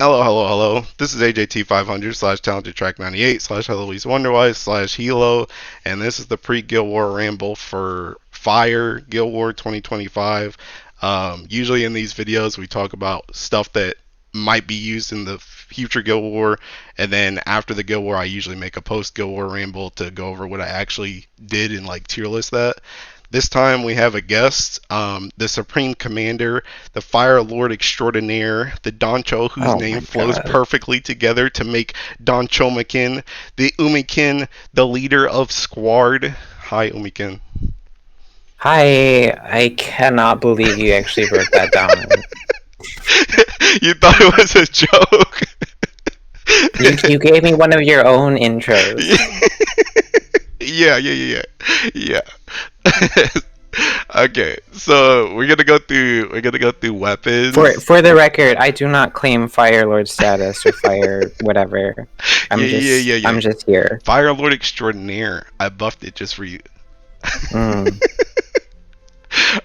Hello, hello, hello. This is AJT500 slash Talented Track 98 slash Heloise Wonderwise slash Hilo, and this is the pre Guild War Ramble for Fire Guild War 2025. Usually in these videos, we talk about stuff that might be used in the future Guild War, and then after the Guild War, I usually make a post Guild War Ramble to go over what I actually did and like tier list that. This time we have a guest, the Supreme Commander, the Fire Lord Extraordinaire, the Doncho whose Oh name my flows god. perfectly together to make Donchomakin, the Umikin, the leader of Squad. Hi, Umikin. Hi, I cannot believe you actually wrote that down. You thought it was a joke? You gave me one of your own intros. Yeah. Okay, so we're gonna go through weapons. For the record, I do not claim Fire Lord status or Fire whatever. Yeah. I'm just here. Fire Lord Extraordinaire. I buffed it just for you. Mm.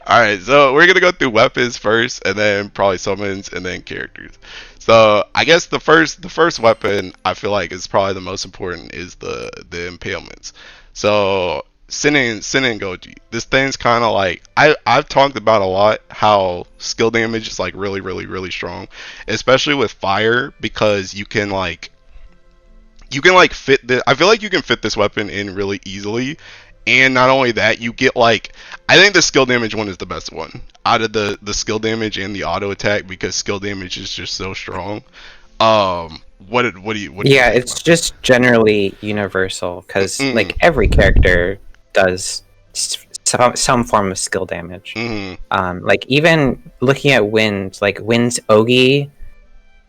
Alright, so we're gonna go through weapons first, and then probably summons, and then characters. So I guess the first weapon I feel like is probably the most important is the impalements. So Sinin Goji. This thing's kind of like I've talked about a lot how skill damage is like really strong, especially with fire because you can like fit the. I feel like you can fit this weapon in really easily, and not only that, you get like. I think the skill damage one is the best one out of the skill damage and the auto attack because skill damage is just so strong. What do you Yeah, think it's about that? just generally universal because Mm like every character does some form of skill damage. mm Like even looking at Wind, like Wind's Ogi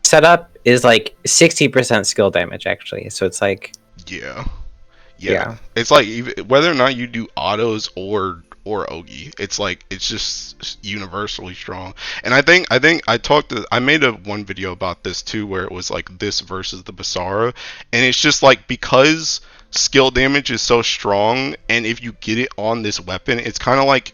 setup is like 60% skill damage actually. So it's like, yeah. Yeah, yeah. it's like whether or not you do autos or Ogi, it's like it's just universally strong. And I think I made a one video about this too, where it was like this versus the Basara, and it's just like because skill damage is so strong, and if you get it on this weapon, it's kind of like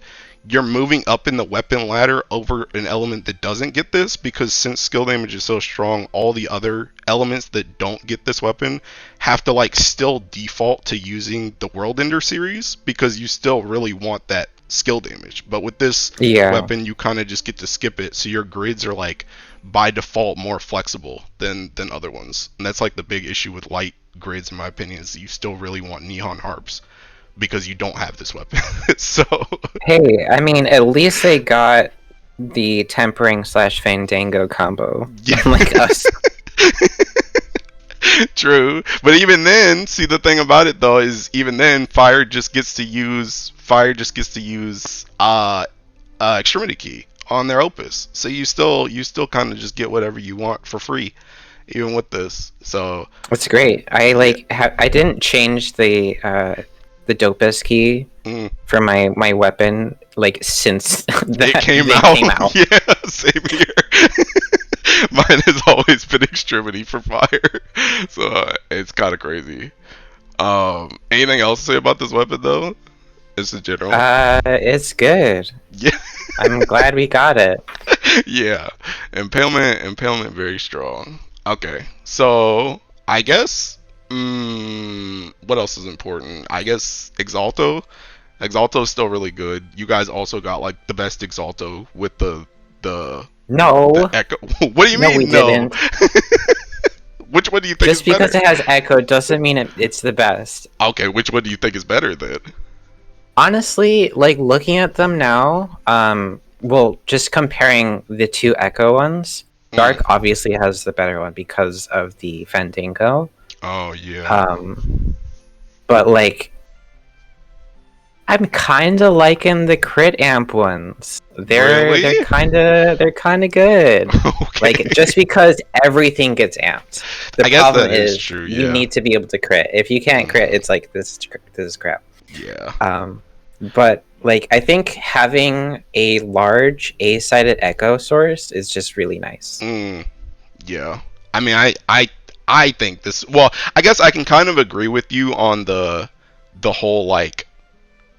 you're moving up in the weapon ladder over an element that doesn't get this because since skill damage is so strong, all the other elements that don't get this weapon have to like still default to using the World Ender series because you still really want that skill damage. But with this Yeah. weapon, you kind of just get to skip it, so your grids are like by default more flexible than other ones. And that's like the big issue with light grids, in my opinion, is you still really want Nihon Harps because you don't have this weapon. So Hey, I mean, at least they got the tempering slash fandango combo, yeah. unlike us. True, but even then, see the thing about it though is even then, fire just gets to use extremity key on their opus, so you still kind of just get whatever you want for free, even with this. So It's great. I yeah, like. I didn't change the dopest key mm, for my weapon like since it that came they out. came out. Yeah, same here. Mine has always been extremity for fire, so it's kind of crazy. Anything else to say about this weapon though? Just in general. It's good. Yeah, I'm glad we got it. yeah. Impalement, very strong. Okay, so I guess. What else is important? I guess Exalto. Exalto is still really good. You guys also got like the best Exalto with the No, echo. What do you no, we mean no? didn't. Which one do you think is Just because better? it has echo doesn't mean it's the best. Okay, which one do you think is better then? Honestly, like looking at them now, well, just comparing the two Echo ones, Mm. Dark obviously has the better one because of the Fandango. Oh yeah. Um, but like, I'm kind of liking the crit amp ones. They're Really? kind of good. Like Okay. just because everything gets amped. The I guess problem that is is true. you Yeah. need to be able to crit. If you can't crit, Mhm. it's like this is crap. Yeah. But like I think having a large A-sided echo source is just really nice. Mm. Yeah. I mean, I think this. Well, I guess I can kind of agree with you on the whole like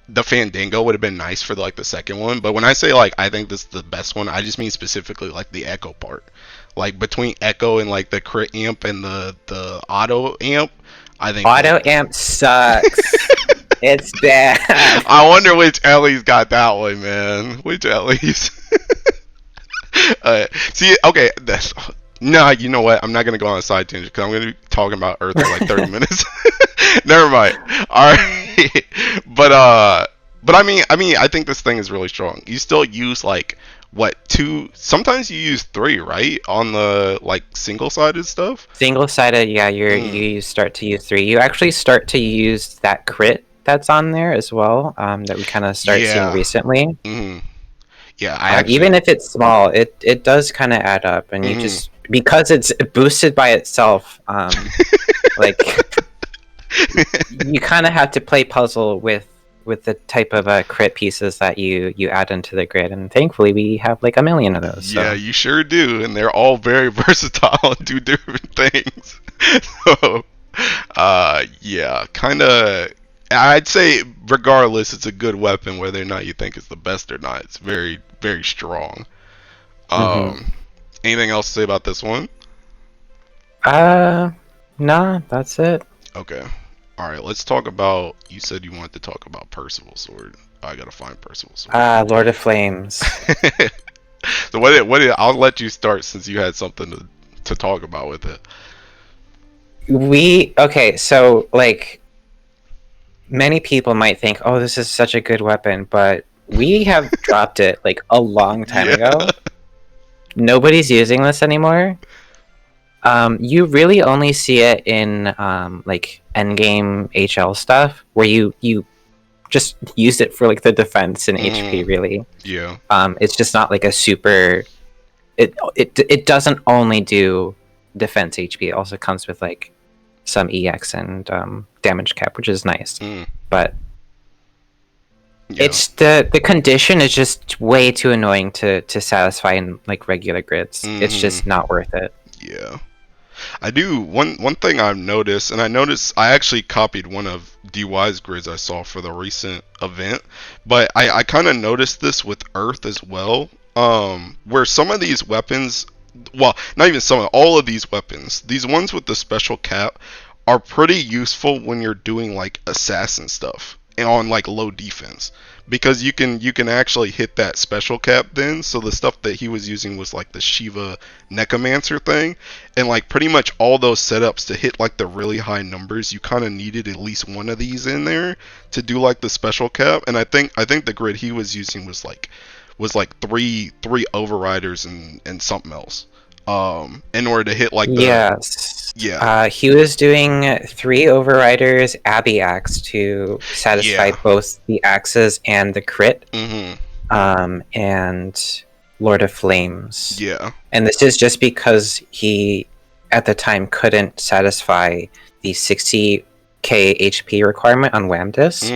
the Fandango would have been nice for like the second one, but when I say like I think this is the best one, I just mean specifically like the Echo part. Like between Echo and like the crit amp and the auto amp, I think Auto amp sucks. It's bad. I wonder which Ellie's got that one, man. Which Ellie's? See, okay, that's nah. You know what? I'm not gonna go on a side tangent because I'm gonna be talking about Earth for like 30 minutes. Never mind. All right, but I think this thing is really strong. You still use like what, two? Sometimes you use three, right? On the like single-sided stuff. Single sided, yeah, you start to use 3. You actually start to use that crit that's on there as well. That we kind of start seeing Yeah. recently. Mm. Yeah, I actually. Even if it's small, it does kind of add up, and you Mm. just because it's boosted by itself, like you kind of have to play puzzle with the type of crit pieces that you add into the grid, and thankfully we have like a million of those. So. Yeah, you sure do, and they're all very versatile and do different things. So, yeah, kind of. I'd say, regardless, it's a good weapon, whether or not you think it's the best or not. It's very, very strong. Mm-hmm. Anything else to say about this one? Nah, that's it. Okay. All right, let's talk about. You said you wanted to talk about Percival Sword. I gotta find Percival Sword. Lord of Flames. So I'll let you start since you had something to talk about with it. Okay, so like many people might think, oh, this is such a good weapon, but we have dropped it like a long time ago. Nobody's using this anymore. You really only see it in like endgame HL stuff where you just use it for like the defense and HP really. Yeah. It's just not like a super. It doesn't only do defense HP. It also comes with like some EX and damage cap, which is nice. But it's the condition is just way too annoying to satisfy in like regular grids. It's just not worth it. Yeah. I do one thing I've noticed, and I actually copied one of DY's grids I saw for the recent event, but I kind of noticed this with Earth as well, where some of these weapons, well, not even some of, all of these weapons, these ones with the special cap are pretty useful when you're doing like assassin stuff and on like low defense, because you can actually hit that special cap then. So the stuff that he was using was like the Shiva Necromancer thing, and like pretty much all those setups to hit like the really high numbers, you kind of needed at least one of these in there to do like the special cap. And I think the grid he was using was like three overriders and something else in order to hit like the he was doing 3 overriders, Abbey Axe to satisfy both the axes and the crit, and Lord of Flames. And this is just because he at the time couldn't satisfy the 60k HP requirement on Wamdus.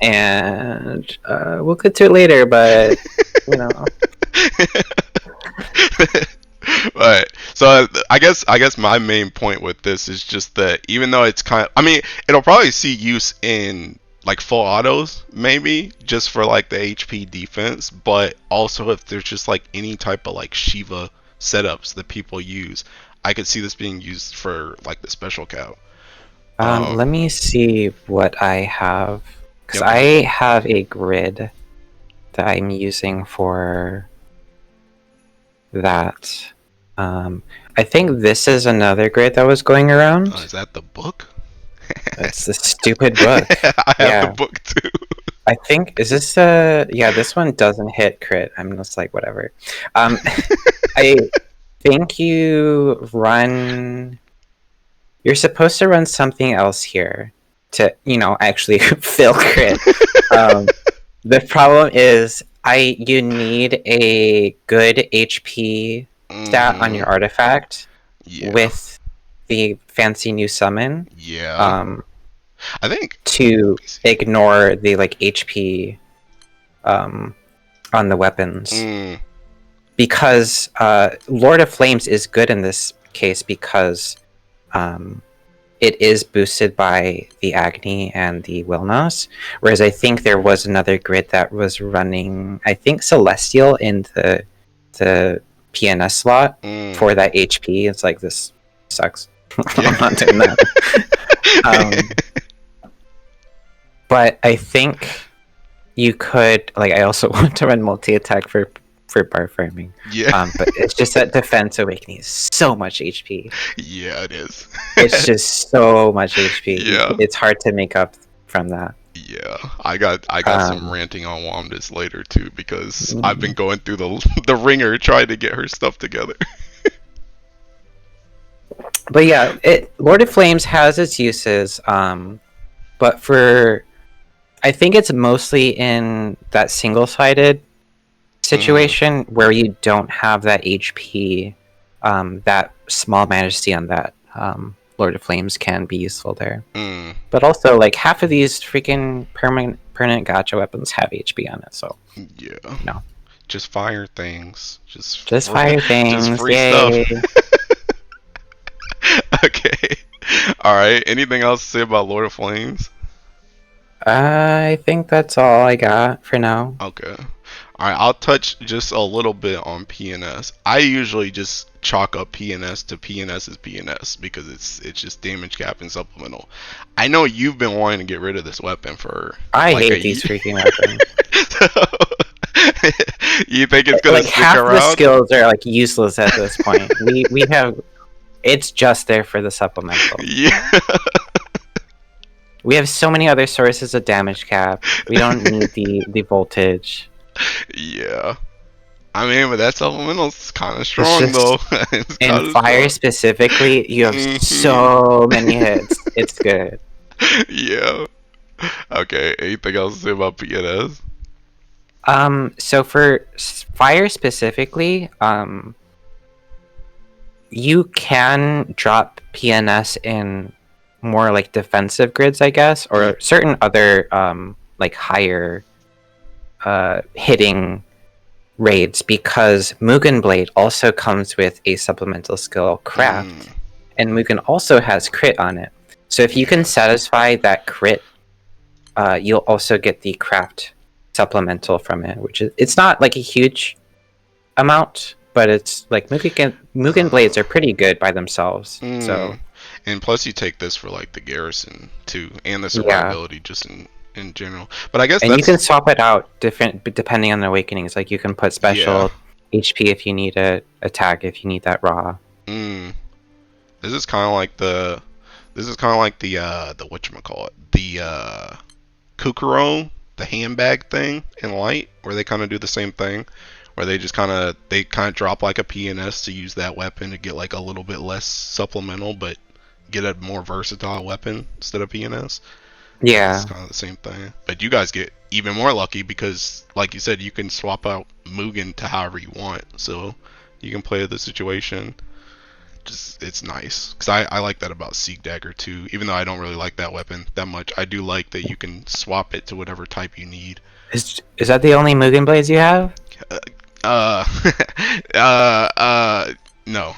And we'll get to it later, but you know. Right. So I guess my main point with this is just that even though it's kind of, I mean, it'll probably see use in like full autos maybe just for like the HP defense, but also if there's just like any type of like Shiva setups that people use, I could see this being used for like the special cap. Let me see what I have, because I have a grid that I'm using for that. I think this is another grid that was going around. Is that the book? It's the stupid book. I have the book too. I think, is this yeah, this one doesn't hit crit. I'm just like, whatever. I think you're supposed to run something else here to, actually fill crit. The problem is you need a good HP stat on your artifact with the fancy new summon. I think to ignore the like HP on the weapons. Because Lord of Flames is good in this case because it is boosted by the Agni and the Wilnas, whereas I think there was another grid that was running, I think, Celestial in the PNS slot for that HP. It's like, this sucks. I'm not doing that. But I think you could, like, I also want to run multi-attack for bar framing. Yeah. But it's just that Defense Awakening is so much HP. Yeah, it is. It's just so much HP. Yeah. It's hard to make up from that. Yeah, I got some ranting on Wamdus later too, because I've been going through the ringer trying to get her stuff together. But yeah, Lord of Flames has its uses, but I think it's mostly in that single-sided situation where you don't have that HP. That small majesty on that Lord of Flames can be useful there. But also, like, half of these freaking permanent gacha weapons have HP on it, so yeah, no, just fire things, just fire things, just free yay. stuff. Okay, all right. Anything else to say about Lord of Flames? I think that's all I got for now. Okay. Alright, I'll touch just a little bit on PNS. I usually just chalk up PNS to PNS is PNS because it's just damage cap and supplemental. I know you've been wanting to get rid of this weapon for I hate these freaking weapons. You think it's gonna like stick half around? The skills are like useless at this point. we have it's just there for the supplemental. Yeah. We have so many other sources of damage cap. We don't need the voltage. Yeah. I mean, but that supplemental's kind of strong, though. In fire specifically, you have so many hits. It's good. Yeah. Okay, anything else to say about PNS? So for fire specifically, you can drop PNS in more like defensive grids, I guess, or certain other like higher hitting raids, because Mugen Blade also comes with a supplemental skill, Craft, and Mugen also has crit on it. So if you can satisfy that crit, you'll also get the Craft supplemental from it, which is, it's not like a huge amount, but it's like Mugen Blades are pretty good by themselves. So, and plus you take this for like the garrison too, and the survivability just in general. But I guess you can swap it out depending on the awakenings. Like you can put special HP if you need it, attack if you need that raw. This is kind of like the whatchamacallit, the Kukuro, the handbag thing in Light, where they kind of do the same thing, where they just kind of drop like a PNS to use that weapon to get like a little bit less supplemental, but get a more versatile weapon instead of PNS. Yeah, it's kind of the same thing. But you guys get even more lucky because, like you said, you can swap out Mugen to however you want, so you can play the situation. Just, it's nice because I like that about Seek Dagger too. Even though I don't really like that weapon that much, I do like that you can swap it to whatever type you need. Is that the only Mugen Blades you have? No,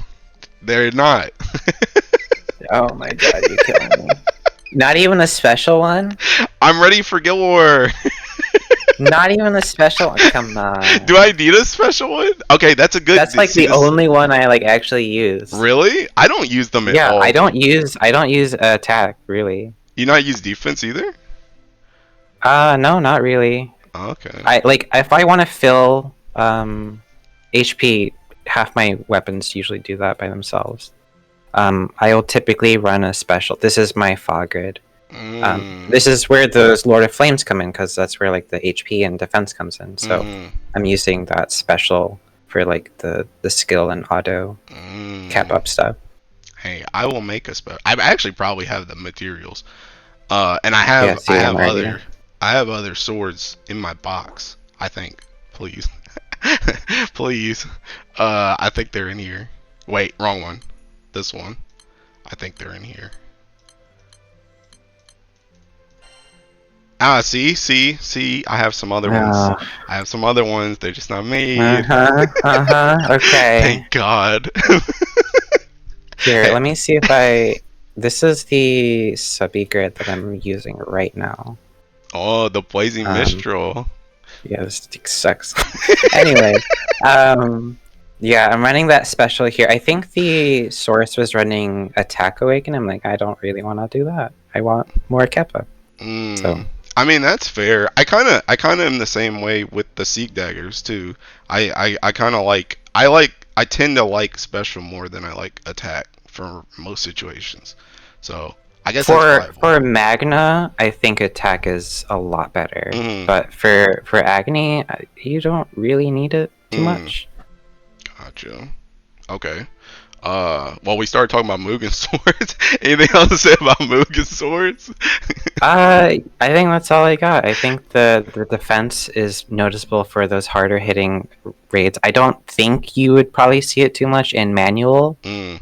they're not. Oh my god, you're killing me. Not even a special one? I'm ready for Guild War. Not even a special one? Come on. Do I need a special one? Okay, that's a good. That's like the only one I like actually use. Really? I don't use them at all. Yeah, I don't use attack really. You not use defense either? No, not really. Okay. I like if I want to fill HP, half my weapons usually do that by themselves. I will typically run a special. This is my fog grid. This is where those Lord of Flames come in, because that's where like the HP and defense comes in. So I'm using that special for like the skill and auto cap up stuff. Hey, I will make a special. I actually probably have the materials, and I have other swords in my box. I think. Please, please. I think they're in here. Wait, wrong one. This one. I think they're in here. See. I have some other ones. I have some other ones. They're just not made. Okay. Thank God. Here, let me see if this is the subby grid that I'm using right now. Oh, the Blazing Mistral. Yeah, this sucks. Anyway, Yeah, I'm running that special here. I think the source was running Attack Awaken. I'm like, I don't really want to do that. I want more Keppa. So I mean, that's fair. I kind of am the same way with the Seek daggers too. I kind of I tend to like special more than I like attack for most situations. So I guess that's viable. for Magna, I think Attack is a lot better. Mm, But for Agony, you don't really need it too mm, much. gotcha. Okay. Well, we started talking about Mugen swords. Anything else to say about Mugen swords? I think that's all I got. I think the defense is noticeable for those harder hitting raids. I don't think you would probably see it too much in manual Mm,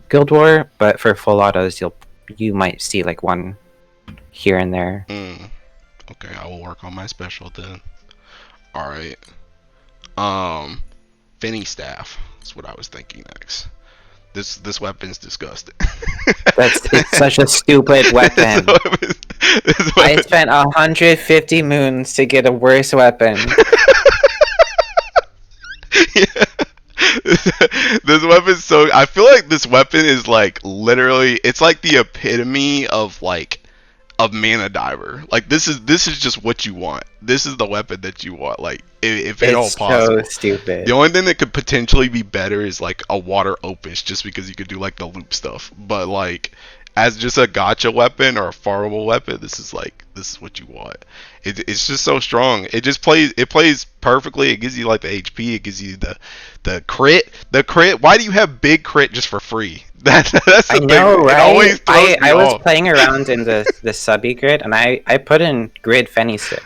Guild War, but for full autos, you might see like one here and there. mm. Okay, I will work on my special then. All right. Fenie Staff. That's what I was thinking next. This weapon's disgusting. It's such a stupid weapon. This I weapon, spent 150 moons to get a worse weapon. yeah. This weapon's so. I feel like this weapon is like literally. It's like the epitome of mana diver. Like this is just what you want. This is the weapon that you want. Like if at all It's so possible. The stupid. only thing that could potentially be better is like a water opus, just because you could do like the loop stuff. But like as just a gotcha weapon or a farmable weapon, this is what you want. It's just so strong. It plays perfectly. It gives you like the HP. It gives you the crit. The crit. Why do you have big crit just for free? That's I the know, thing. It right? always throws me I was off. playing around in the subby grid, and I put in grid Fenie stick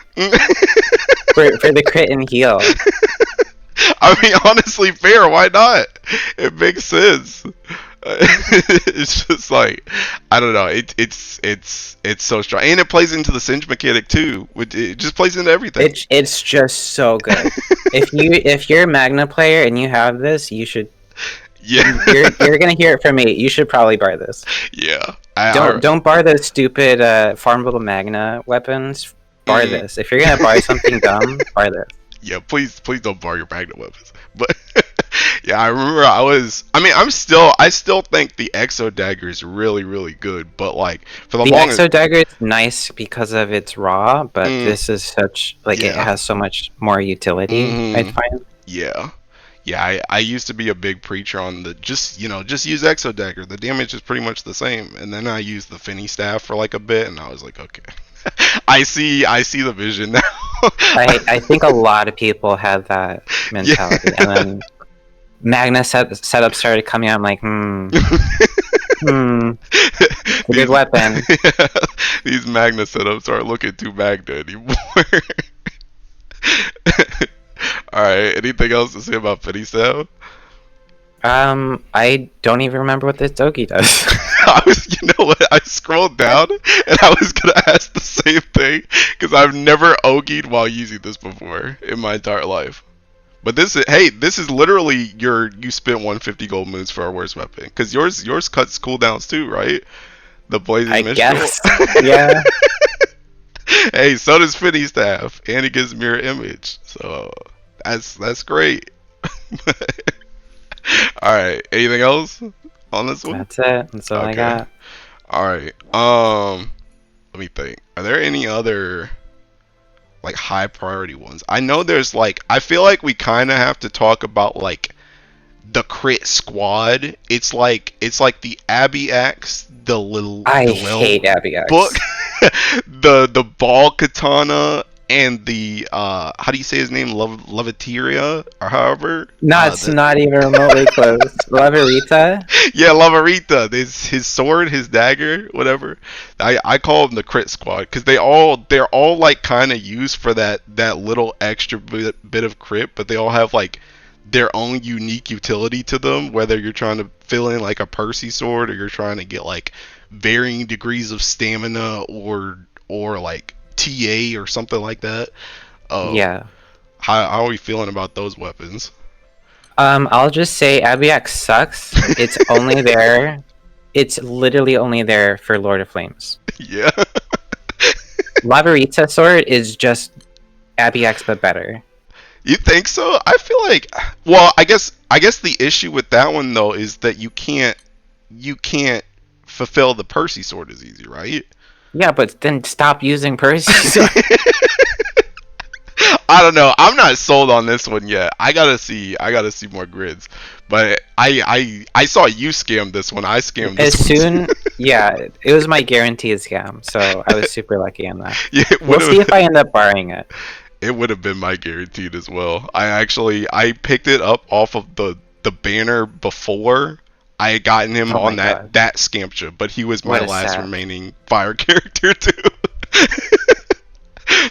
for the crit and heal. I mean, honestly, fair. Why not? It makes sense. It's just like I don't know. It's so strong, and it plays into the Singe mechanic too. It just plays into everything. It's just so good. If you're a Magna player and you have this, you should Yeah, you're gonna hear it from me. You should probably bar this. yeah. Don't bar those stupid farmable Magna weapons. Bar Mm, this. If you're gonna bar something dumb, bar this. yeah. Please don't bar your magnet weapons. But yeah, I remember I was. I mean, I still think the Exo dagger is really good. But like for the The longest, Exo dagger is nice because of its raw, but mm, this is such like it yeah. has so much more utility. I Hmm. find. Yeah. Yeah, I used to be a big preacher on the just use Exo Dagger. The damage is pretty much the same. And then I used the Fenie Staff for like a bit, and I was like, okay, I see the vision now. I think a lot of people had that Yeah. mentality, and then Magna setup started coming out. I'm like, it's a good these weapon. yeah, these Magna setups aren't looking too Magna anymore. All right, anything else to say about Fenie Staff? I don't even remember what this Dogi does. You know what? I scrolled down and I was gonna ask the same thing because I've never ogied while using this before in my entire life. But this is literally you spent 150 gold moons for our worst weapon because yours cuts cooldowns too, right? The I blazing mistral. guess. Yeah. Hey, so does Fini Staff, and it gives mirror image, so that's great. All right, anything else on this one? That's it. That's all I Okay. got. All right. Let me think. Are there any other like high priority ones? I know there's like I feel like we kind of have to talk about like the crit squad. It's like the Abby Axe, I the hate Lil Abby book, X. the ball katana, and the how do you say his name? Leviteria or however. No, it's not even remotely close. Lavarita? Yeah, Lavarita. This his sword, his dagger, whatever. I call them the crit squad because they're all like kind of used for that little extra bit of crit, but they all have like their own unique utility to them. Whether you're trying to fill in like a Percy sword or you're trying to get like varying degrees of stamina or like TA or something like that. Um, Yeah. how are we feeling about those weapons? I'll just say Abby X sucks. It's only there. It's literally only there for Lord of Flames. Yeah. Lavarita sword is just Abby X but better. You think so? I feel like, well, I guess I guess the issue with that one though is that you can't fulfill the Percy sword as easy, right? Yeah, but then stop using Percy Sword. I don't know. I'm not sold on this one yet. I gotta see more grids. But I saw you scam this one. I scammed As this one soon, too. yeah, it was my guaranteed scam, so I was super lucky on that. Yeah, We'll see if I end up borrowing it. it would have been my guaranteed as well. I picked it up off of the banner before I had gotten him Oh my on god, that Scamptia, but he was my what a last sap. remaining fire character too.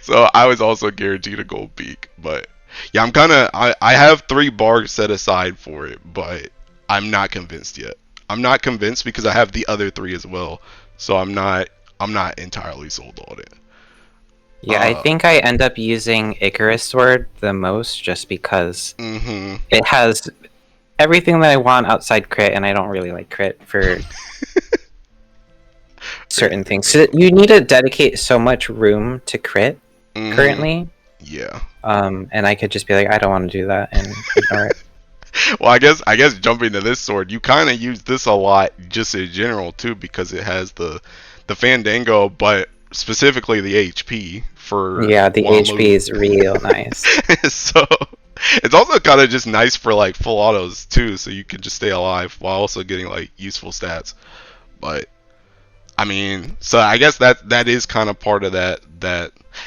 So I was also guaranteed a gold peak. But yeah, I have 3 bars set aside for it, but I'm not convinced yet. I'm not convinced because I have the other 3 as well. So I'm not entirely sold on it. Yeah, I Uh think I end up using Icarus Sword the most just because mhm. it has everything that I want outside crit, and I don't really like crit for certain things. So you need to dedicate so much room to crit Mhm. currently, Yeah. and I could just be like, I don't want to do that and ignore it. Well, I guess jumping to this sword, you kind of use this a lot just in general too because it has the Fandango, but specifically the HP for Yeah, the HP Wamu. is real nice. So it's also kind of just nice for like full autos too, so you can just stay alive while also getting like useful stats. But I mean, so I guess that is kind of part of that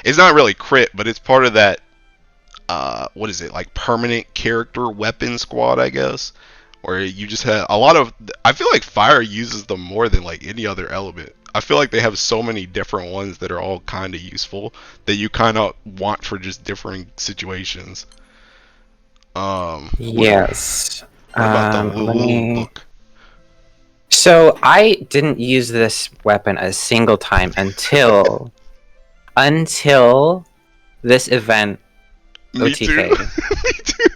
it's not really crit, but it's part of that what is it, like permanent character weapon squad, I guess, where you just have a lot of. I feel like fire uses them more than like any other element. I feel like they have so many different ones that are all kind of useful that you kind of want for just different situations. What are Yes. what about the Let Lulu me. book? So I didn't use this weapon a single time until this event Me too. OTK. Me too.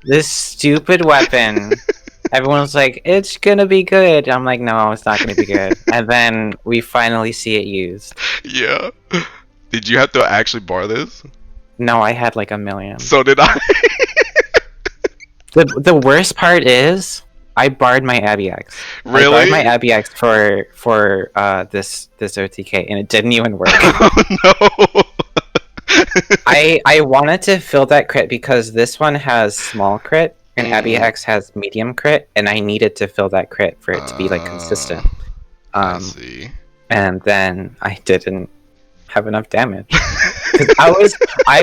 This stupid weapon. Everyone was like, "It's gonna be good." I'm like, "No, it's not gonna be good." And then we finally see it used. Yeah. Did you have to actually bar this? No, I had like a million. So did I. The worst part is I barred my Abby X. I barred my Really? Abby X for this OTK, and it didn't even work. Oh no. I wanted to fill that crit because this one has small crit and Abby Mhm. X has medium crit, and I needed to fill that crit for it to be like Uh, consistent. I Um, see. and then I didn't have enough damage because I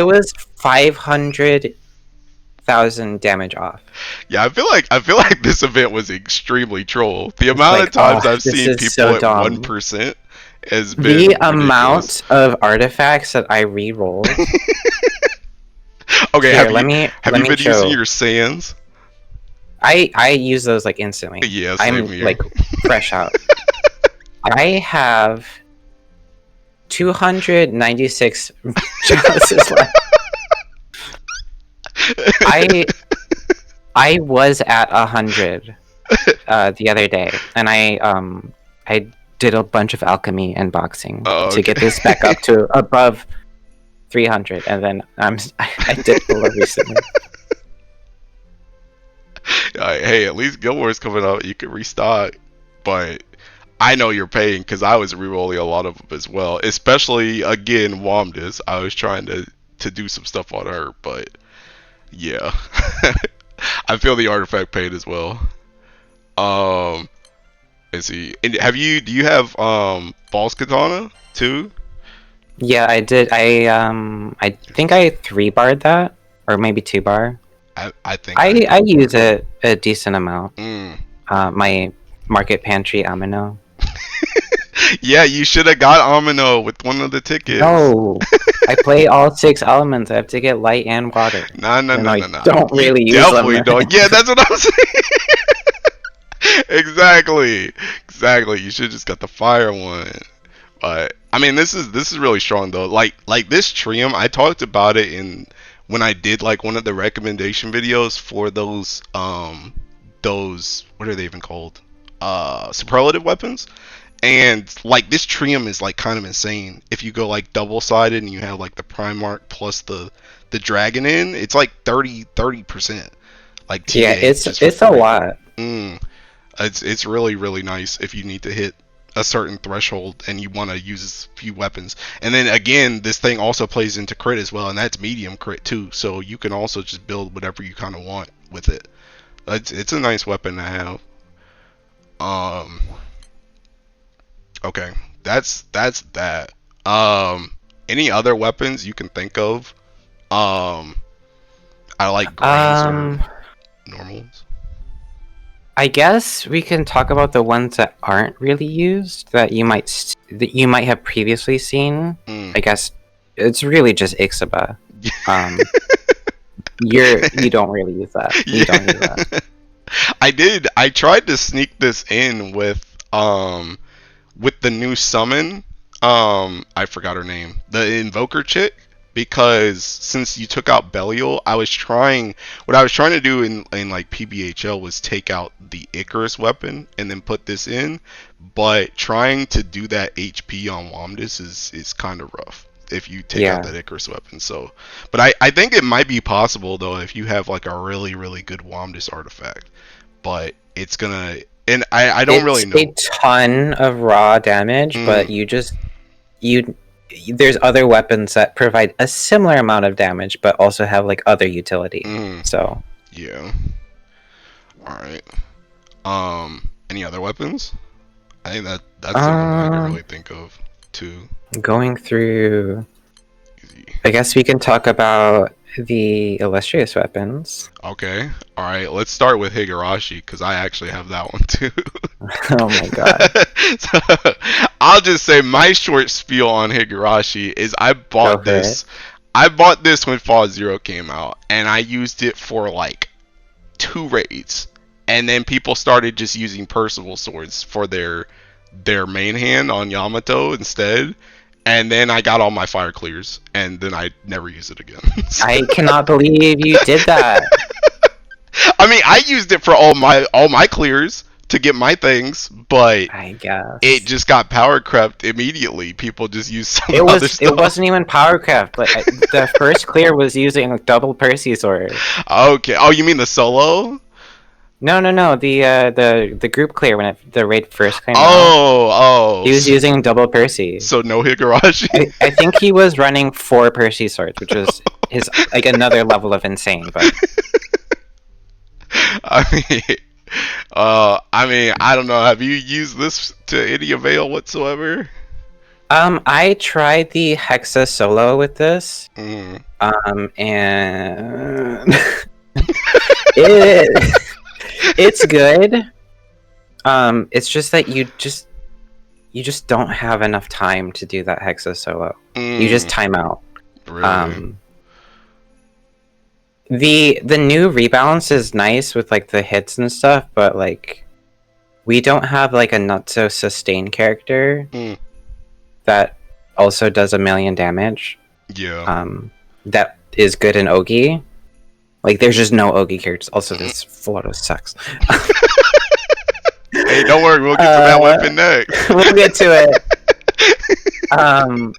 was 500,000 damage off. Yeah, I feel like this event was extremely troll. The It's amount of like, times oh, I've this seen is people so at one dumb. percent has The been ridiculous. amount of artifacts that I re-rolled. Okay, Here, have let you me have let you me been using show. your sands? I use those like instantly. Yeah, same I'm here. like fresh out. I have 296 chalices left. I I was at 100 the other day, and I did a bunch of alchemy and boxing Oh, to okay. get this back up to above 300, and then I did below recently. Hey, at least Guild Wars coming up. You can restock, but I know you're paying because I was rerolling a lot of them as well. Especially again, Wamdus. I was trying to do some stuff on her, but yeah, I feel the artifact pain as well. Um, let's see. And do you have false katana too? Yeah, I did. I think I 3-barred that, or maybe 2-bar. I think I I did. use it a decent amount. Mm. My market pantry amino. Yeah, you should have got Amino with one of the tickets. No, I play all 6 elements. I have to get light and water, Nah, nah, even nah, though nah, I nah. don't You really use them. definitely don't. Yeah, that's what I'm saying. Exactly. Exactly. You should just got the fire one. But I mean, this is really strong though. Like this Trium, I talked about it in when I did like one of the recommendation videos for those what are they even called? Superlative weapons. And like this Trium is like kind of insane. If you go like double sided and you have like the Primarch plus the dragon in, it's like 30%. like Yeah, TA it's just for it's a free. lot. Mm. It's really really nice if you need to hit a certain threshold and you want to use a few weapons. And then again, this thing also plays into crit as well, and that's medium crit too. So you can also just build whatever you kind of want with it. It's a nice weapon to have. Um, okay, that's that. Any other weapons you can think of? Um, I like grinds or Um, normals. I guess we can talk about the ones that aren't really used that that you might have previously seen. Mm. I guess it's really just Ixaba. Um, you don't really use that. You don't use that. Yeah. I did. I tried to sneak this in with the new summon. I forgot her name. The Invoker chick. Because since you took out Belial, what I was trying to do in like PBHL was take out the Icarus weapon and then put this in. But trying to do that HP on Wamdus is kind of rough if you take out Yeah, that Icarus weapon. So, but I think it might be possible though if you have like a really really good Wamdus artifact. But it's gonna, and I don't really it's a know. ton of raw damage, but Mm, you there's other weapons that provide a similar amount of damage, but also have like other utility. mm, So yeah. All right. Any other weapons? I think that's the only one I could um, really think of. Too going through, easy. I guess we can talk about the illustrious weapons. Okay. All right. Let's start with Higurashi because I actually have that one too. Oh my god, So, I'll just say my short spiel on Higurashi is go for it. I bought this when Fall Zero came out, and I used it for like 2 raids, and then people started just using Percival swords for their main hand on Yamato instead. And then I got all my fire clears, and then I never used it again. I cannot believe you did that. I mean, I used it for all my clears to get my things, but I it guess just got power crept immediately. People just used some it other was. It stuff. wasn't even powercraft. Like the first clear was using a double Percy Sword. Okay. Oh, you mean the solo? No, no, no. The group clear when the raid first came out, Oh, oh. he was using double Percy. So no Higurashi. I think he was running 4 Percy swords, which was his like another level of insane. But I mean, I mean, I don't know. Have you used this to any avail whatsoever? I tried the Hexa solo with this, Mm. and it it's good. It's just that you just don't have enough time to do that Hexa solo. You just Mm. time out. Really? Um, the new rebalance is nice with like the hits and stuff, but like we don't have like a not so sustained character Mm. that also does 1,000,000 damage. Yeah. That is good in Ogi. Like there's just no Ogi characters. Also, this Floro sucks. Hey, don't worry. We'll get to that weapon next. We'll get to it.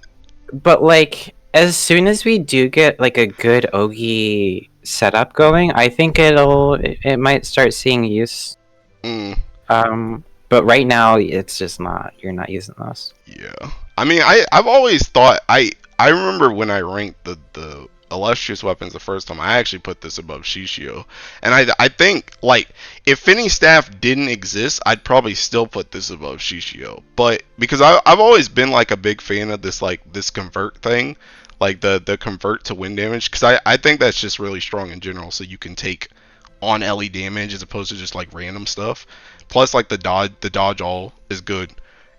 But like as soon as we do get like a good Ogi setup going, I think it might start seeing use. Mm. But right now it's just not. You're not using those. Yeah. I mean, I've always thought I remember when I ranked the illustrious weapons the first time. I actually put this above Shishio, and I think like if Fenie Staff didn't exist, I'd probably still put this above Shishio. But because I've always been like a big fan of this convert thing, like the convert to wind damage, because I think that's just really strong in general. So you can take on LE damage as opposed to just like random stuff. Plus like the dodge all is good.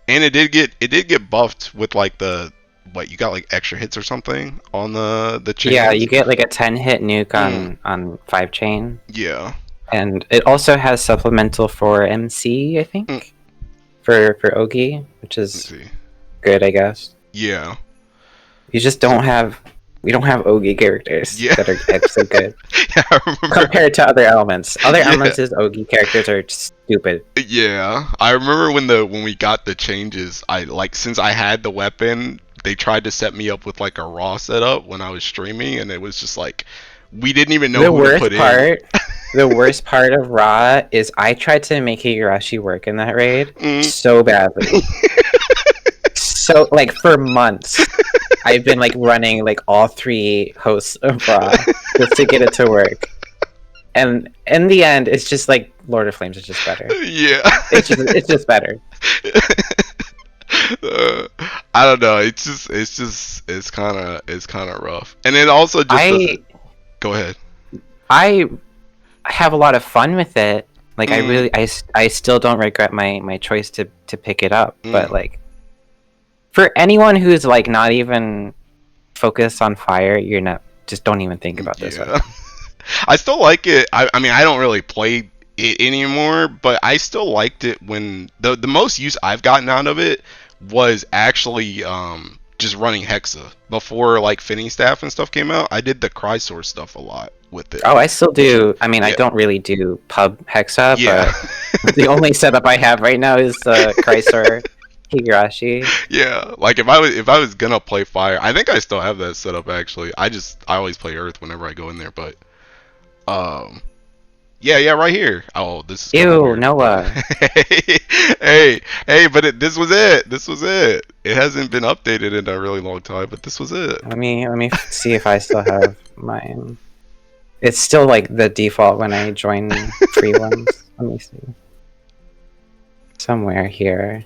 And it did get buffed with like the what you got like extra hits or something on the Yeah, you chains. get like a 10 hit nuke Mm, on 5 chain, yeah. and it also has supplemental for MC, I Mm, think, for Ogi, which let's is see. good, I guess. Yeah. You just don't have we don't have Ogi characters Yeah. that are actually good Yeah, I remember. compared to other elements. Other Yeah. elements' Ogi characters are stupid. Yeah. I remember when we got the changes, I like since I had the weapon, they tried to set me up with like a raw setup when I was streaming, and it was just like we didn't even know The who to worst put in. part, The worst part of Raw is I tried to make Higurashi work in that raid Mm. so badly. So, like, for months, I've been, like, running, like, all 3 hosts of Raw just to get it to work. And in the end, it's just, like, Lord of Flames is just better. Yeah. It's just better. I don't know. It's kind of rough. And it also just go ahead. I have a lot of fun with it. Like, Mm. I still don't regret my choice to pick it up. But, like, for anyone who's, like, not even focused on fire, just don't even think about this one. I still like it. I mean, I don't really play it anymore, but I still liked it when the most use I've gotten out of it was actually just running Hexa. Before, like, Fenie Staff and stuff came out, I did the Chrysor stuff a lot with it. Oh, I still do. I mean, I don't really do pub Hexa, Yeah. but the only setup I have right now is Chrysor Higurashi. Yeah, like if I was gonna play fire, I think I still have that set up actually. I always play earth whenever I go in there, but yeah, right here. Oh, this is Ew, weird. Noah. hey, but this was it. This was it. It hasn't been updated in a really long time, but this was it. Let me see if I still have mine. It's still like the default when I join free ones. Let me see. Somewhere here.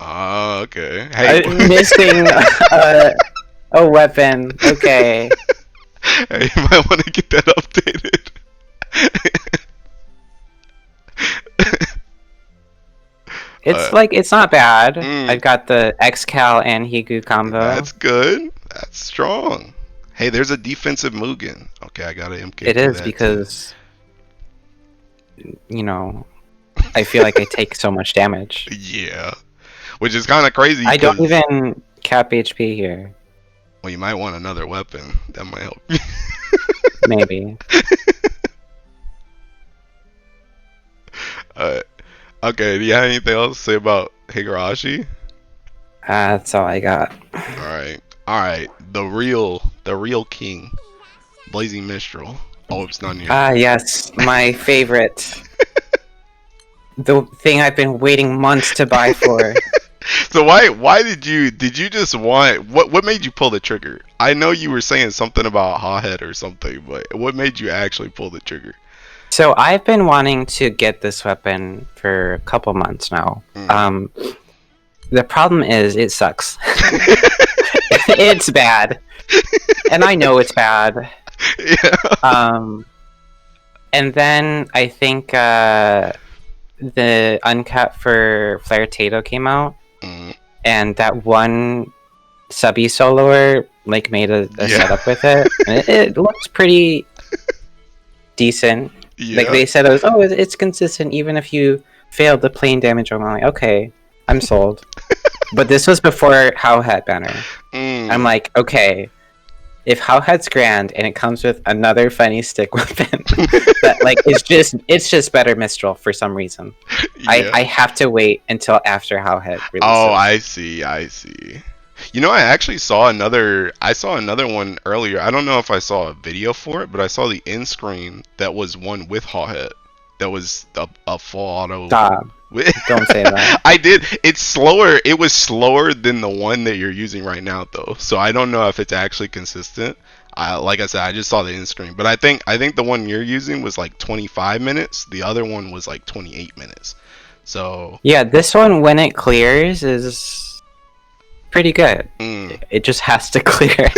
Okay. Hey, I'm missing a weapon. Okay. Hey, you might want to get that updated. It's not bad. I've got the Xcal and Higu combo. That's good. That's strong. Hey, there's a defensive Mugen. Okay, I got an MK. It is because I feel like I take so much damage. Yeah, which is kind of crazy. I don't even cap HP here. Well, you might want another weapon. That might help you. Maybe. Okay, do you have anything else to say about Higurashi? That's all I got. Alright. The real king. Blazing Mistral. Oh, it's not near. Yes, my favorite. The thing I've been waiting months to buy for. So why did you just want what made you pull the trigger? I know you were saying something about Hawhead or something, but what made you actually pull the trigger? So I've been wanting to get this weapon for a couple months now. The problem is it sucks. It's bad. And I know it's bad. Yeah. And then I think the uncut for Flare Tato came out. And that one subby soloer like made a setup with it. And it looks pretty decent. Yeah. Like they said, it's consistent even if you failed the plane damage. I'm like, okay, I'm sold. But this was before Howhead banner. I'm like, okay, if Howhead's grand and it comes with another funny stick weapon, that like it's just better Mistral for some reason. Yeah. I have to wait until after Howhead releases. Oh, I see. You know, I actually saw another one earlier. I don't know if I saw a video for it, but I saw the end screen that was one with Hawhead. That was a full auto. Stop. Don't say that. I did. It's slower. It was slower than the one that you're using right now, though. So I don't know if it's actually consistent. Like I said, I just saw the end screen, but I think the one you're using was like 25 minutes. The other one was like 28 minutes. So yeah, this one when it clears is pretty good. It just has to clear.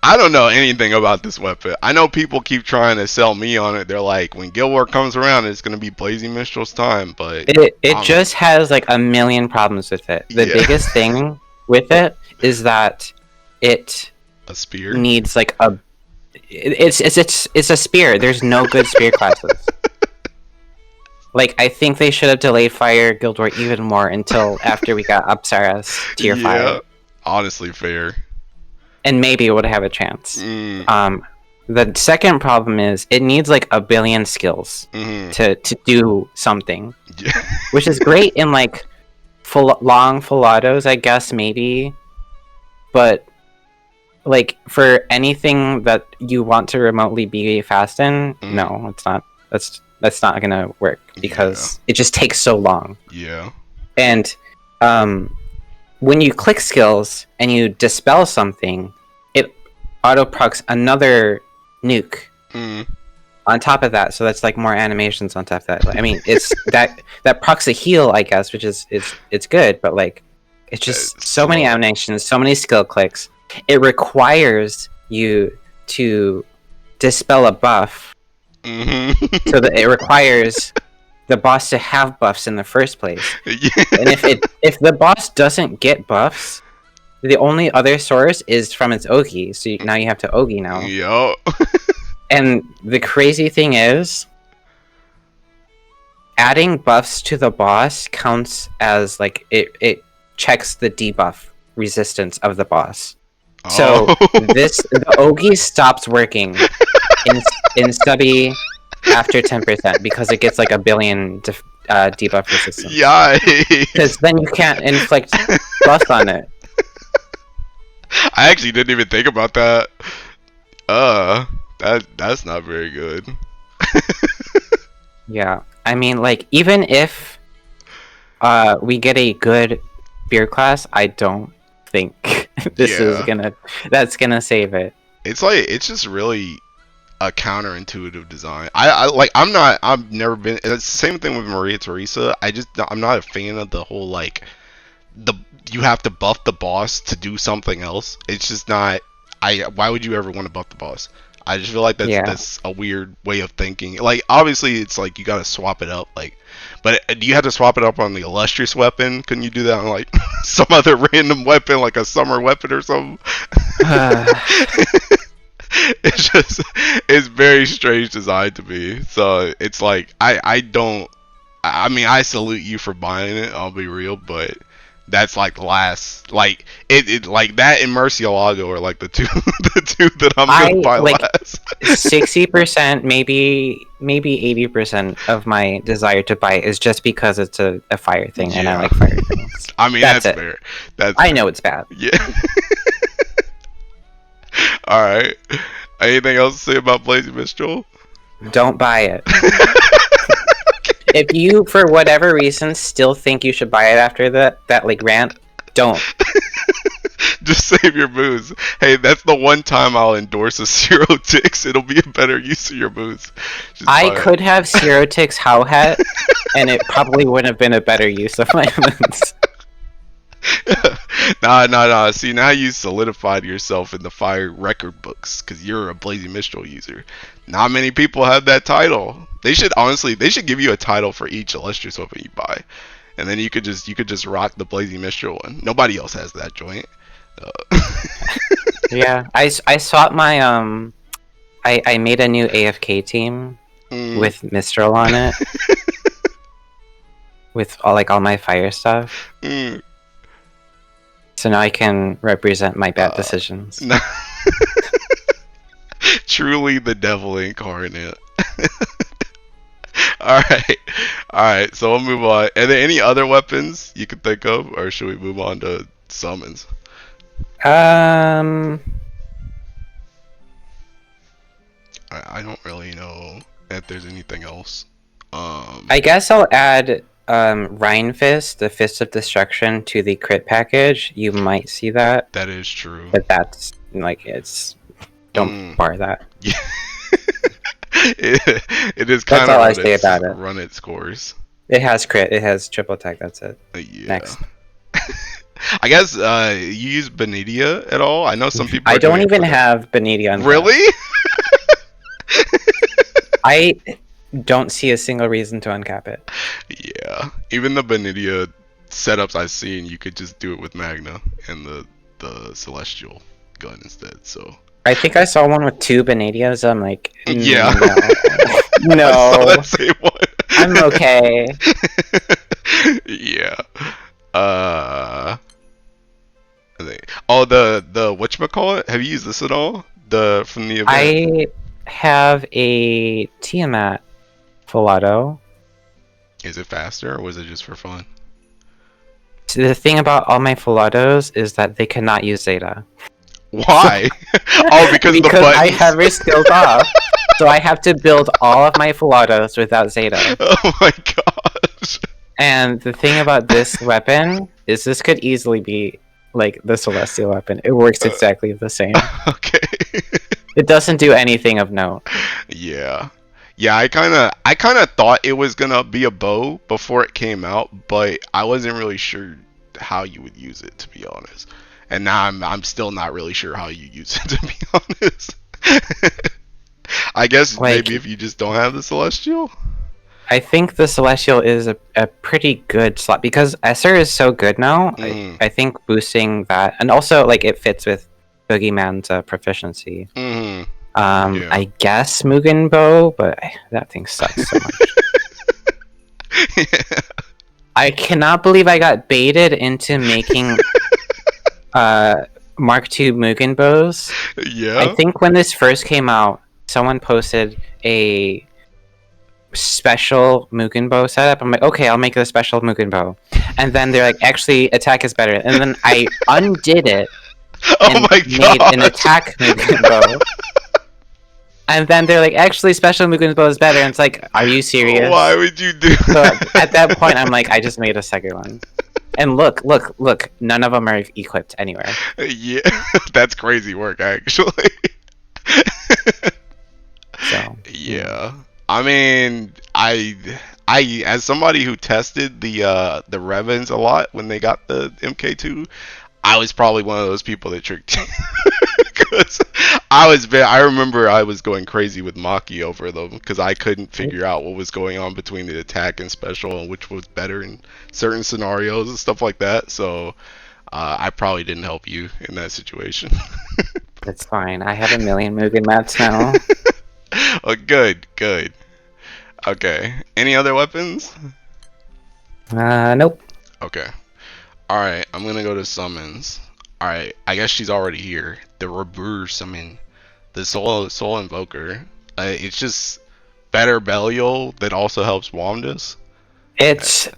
I don't know anything about this weapon. I know people keep trying to sell me on it. They're like, when Guild War comes around, it's gonna be Blazing Mistral's time. But it just has like a million problems with it. The biggest thing with it is that it needs like a. It's a spear. There's no good spear classes. Like, I think they should have delayed Fire Guild War even more until after we got Apsaras tier 5. Honestly, fair. And maybe it would have a chance. The second problem is it needs like a billion skills to do something. Which is great in like long full autos, I guess, maybe. But like for anything that you want to remotely be fast in, no, it's not. That's not gonna work because it just takes so long. Yeah. And when you click skills and you dispel something, it auto procs another nuke on top of that. So that's like more animations on top of that. I mean, it's that procs a heal, I guess, which is it's good, but like it's just so many animations, so many skill clicks. It requires you to dispel a buff, so that it requires the boss to have buffs in the first place. And if the boss doesn't get buffs, the only other source is from its Ogi. So now you have to Ogi now. Yo. And the crazy thing is, adding buffs to the boss counts as like it checks the debuff resistance of the boss. So the Ogi stops working in Stubby after 10% because it gets like a billion debuff resistance. Yikes! Because then you can't inflict buffs on it. I actually didn't even think about that. That's not very good. Yeah, I mean, like even if we get a good beer class, I don't think that's gonna save it. It's like it's just really a counterintuitive design. I've never been. It's the same thing with Maria Teresa. I'm not a fan of the whole like you have to buff the boss to do something else. It's just not. Why would you ever want to buff the boss? I just feel like that's a weird way of thinking. Like obviously it's like you gotta swap it up. Like, but do you have to swap it up on the illustrious weapon? Couldn't you do that on like some other random weapon, like a summer weapon or something? It's very strange design to me. So it's like I mean I salute you for buying it, I'll be real, but that's like last like it like that and Murcielago are like the two that I'm gonna buy like, last. 60%, maybe 80% of my desire to buy it is just because it's a fire thing and I like fire things. I mean that's fair. I know it's bad. Yeah. Alright. Anything else to say about Blazing Mistral? Don't buy it. If you, for whatever reason, still think you should buy it after that like rant, don't. Just save your booze. Hey, that's the one time I'll endorse a Zero Ticks. It'll be a better use of your booze. I could have Zero Ticks Howhat, and it probably wouldn't have been a better use of my booze. Nah. See, now you solidified yourself in the fire record books because you're a Blazing Mistral user. Not many people have that title. They should give you a title for each illustrious weapon you buy, and then you could just rock the Blazing Mistral one. Nobody else has that joint. Yeah, I sought my I made a new AFK team with Mistral on it, with all my fire stuff. So now I can represent my bad decisions. No. Truly the devil incarnate. Alright, so we'll move on. Are there any other weapons you can think of, or should we move on to summons? I don't really know if there's anything else. I guess I'll add Rein Fist, the Fist of Destruction, to the crit package. You might see that. That is true. But that's like don't bar that. Yeah. it is kind of. That's all I say about it. Run it scores. It has crit. It has triple attack. That's it. Yeah. Next. I guess you use Benedia at all? I know some people. I don't even have Benedia on. Really? I don't see a single reason to uncap it. Yeah, even the Benedia setups I've seen, you could just do it with Magna and the Celestial gun instead. So I think I saw one with 2 Benedias. I'm like, yeah, no. I saw that same one. I'm okay. Yeah. I think. Oh, the whatchamacallit? Have you used this at all? From the event? I have a Tiamat Filato. Is it faster, or was it just for fun? So the thing about all my Filatos is that they cannot use Zeta. Why? Oh, because of the Because I buttons. have her skilled off. So I have to build all of my full autos without Zeta. Oh my gosh. And the thing about this weapon is this could easily be like the Celestial weapon. It works exactly the same. Okay. It doesn't do anything of note. Yeah. Yeah, I kind of thought it was going to be a bow before it came out, but I wasn't really sure how you would use it, to be honest. And now I'm still not really sure how you use it, to be honest. I guess Like, maybe if you just don't have the Celestial. I think the Celestial is a pretty good slot because Esser is so good now. I think boosting that, and also like it fits with Boogeyman's proficiency. Yeah. I guess Mugen Bow, but that thing sucks so much. Yeah. I cannot believe I got baited into making Mark II Mugen Bows. Yeah. I think when this first came out, someone posted a special Mugen Bow setup. I'm like, okay, I'll make the special Mugen Bow. And then they're like, actually, attack is better. And then I undid it and Oh my made god. an attack Mugen Bow. And then they're like, actually, special Mugen Bow is better. And it's like, are you serious? Why would you do So that? at that point, I'm like, I just made a second one. And look, none of them are equipped anywhere. Yeah, that's crazy work, actually. So Yeah. I mean, as somebody who tested the Revens a lot when they got the MK2, I was probably one of those people that tricked you. Because I remember I was going crazy with Maki over them because I couldn't figure out what was going on between the attack and special and which was better in certain scenarios and stuff like that. So I probably didn't help you in that situation. it's fine. I have a million Mugen mats now. Oh, good. Okay. Any other weapons? Nope. Okay. Alright, I'm gonna go to summons. Alright, I guess she's already here. The Rebur summon. The Soul Invoker. It's just better Belial that also helps Wamdus. It's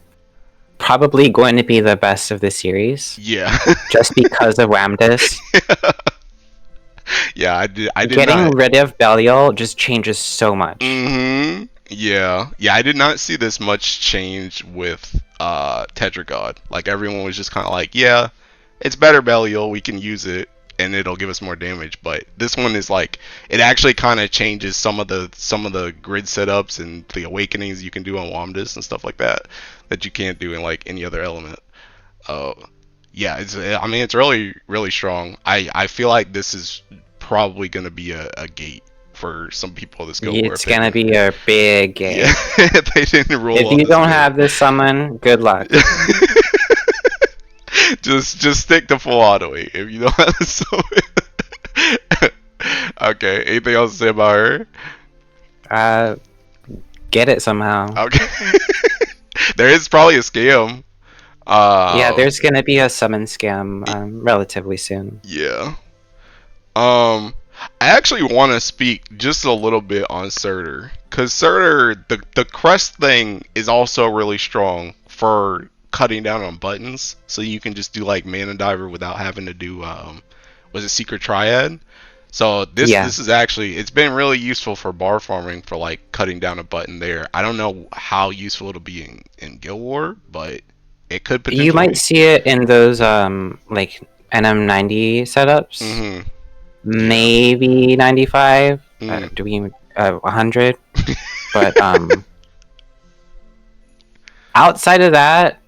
probably going to be the best of the series. Yeah. Just because of Wamdus. Yeah, I did Getting not. rid of Belial just changes so much. Yeah. Yeah, I did not see this much change with Tetragod. Like everyone was just kind of like, yeah, it's better Belial, we can use it and it'll give us more damage, but this one is like it actually kind of changes some of the grid setups and the awakenings you can do on Wamdus and stuff like that you can't do in like any other element. Yeah, it's really strong. I feel like this is probably going to be a gate for some people this go. It's gonna be a big game. Yeah, they didn't rule. If you don't have this summon, good luck. just stick to full autoing if you don't have the summon. Okay, anything else to say about her? Get it somehow. Okay. There is probably a scam. Yeah, there's gonna be a summon scam relatively soon. Yeah. I actually want to speak just a little bit on Surtr, because Surtr, the crest thing is also really strong for cutting down on buttons, so you can just do like Mana Diver without having to do was it Secret Triad? So this is actually, it's been really useful for bar farming for like cutting down a button there. I don't know how useful it'll be in Guild War, but it could potentially. You might see it in those like NM90 setups. Maybe 95. Do we 100? But outside of that,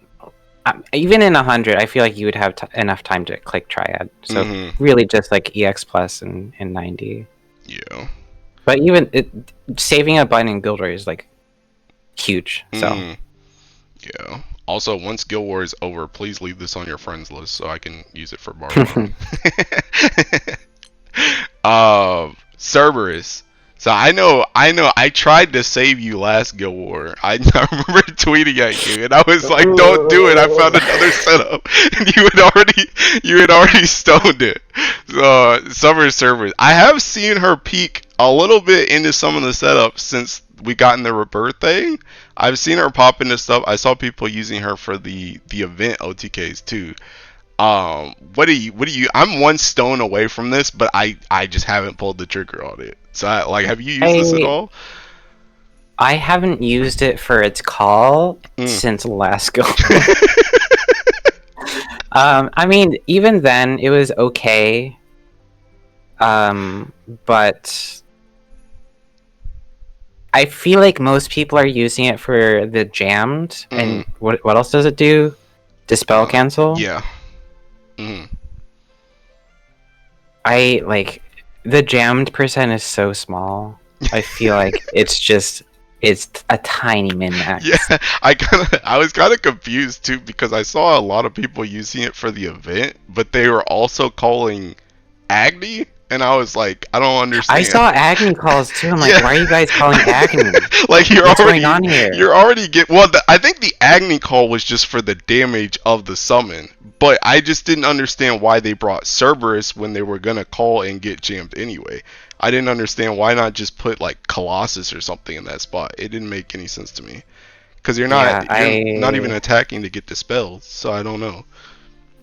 even in 100, I feel like you would have enough time to click Triad. So really, just like EX plus and 90. Yeah. But even saving a button in Guild War is like huge. So. Yeah. Also, once Guild War is over, please leave this on your friends list so I can use it for bar. Cerberus. So I know I tried to save you last Guild War. I remember tweeting at you and I was like, don't do it, I found another setup. And you had already stoned it. So Cerberus. I have seen her peek a little bit into some of the setups since we got in the rebirth thing. I've seen her pop into stuff. I saw people using her for the event OTKs too. What do you? I'm one stone away from this, but I just haven't pulled the trigger on it. So like, have you used this at I all? I haven't used it for its call Mm. since last go. I mean, even then it was okay. But I feel like most people are using it for the jammed. And Mm. what else does it do? Dispel cancel? Yeah. Mm. I like the jammed percent is so small. I feel like it's a tiny min max. Yeah, I was kind of confused too because I saw a lot of people using it for the event, but they were also calling Agni, and I was like, I don't understand. I saw Agni calls too. I'm like, Yeah. why are you guys calling Agni? Like What's going on here? you're already I think the Agni call was just for the damage of the summon, but I just didn't understand why they brought Cerberus when they were gonna call and get jammed anyway. I didn't understand why not just put like Colossus or something in that spot. It didn't make any sense to me because Yeah, you're not even attacking to get dispelled, so I don't know.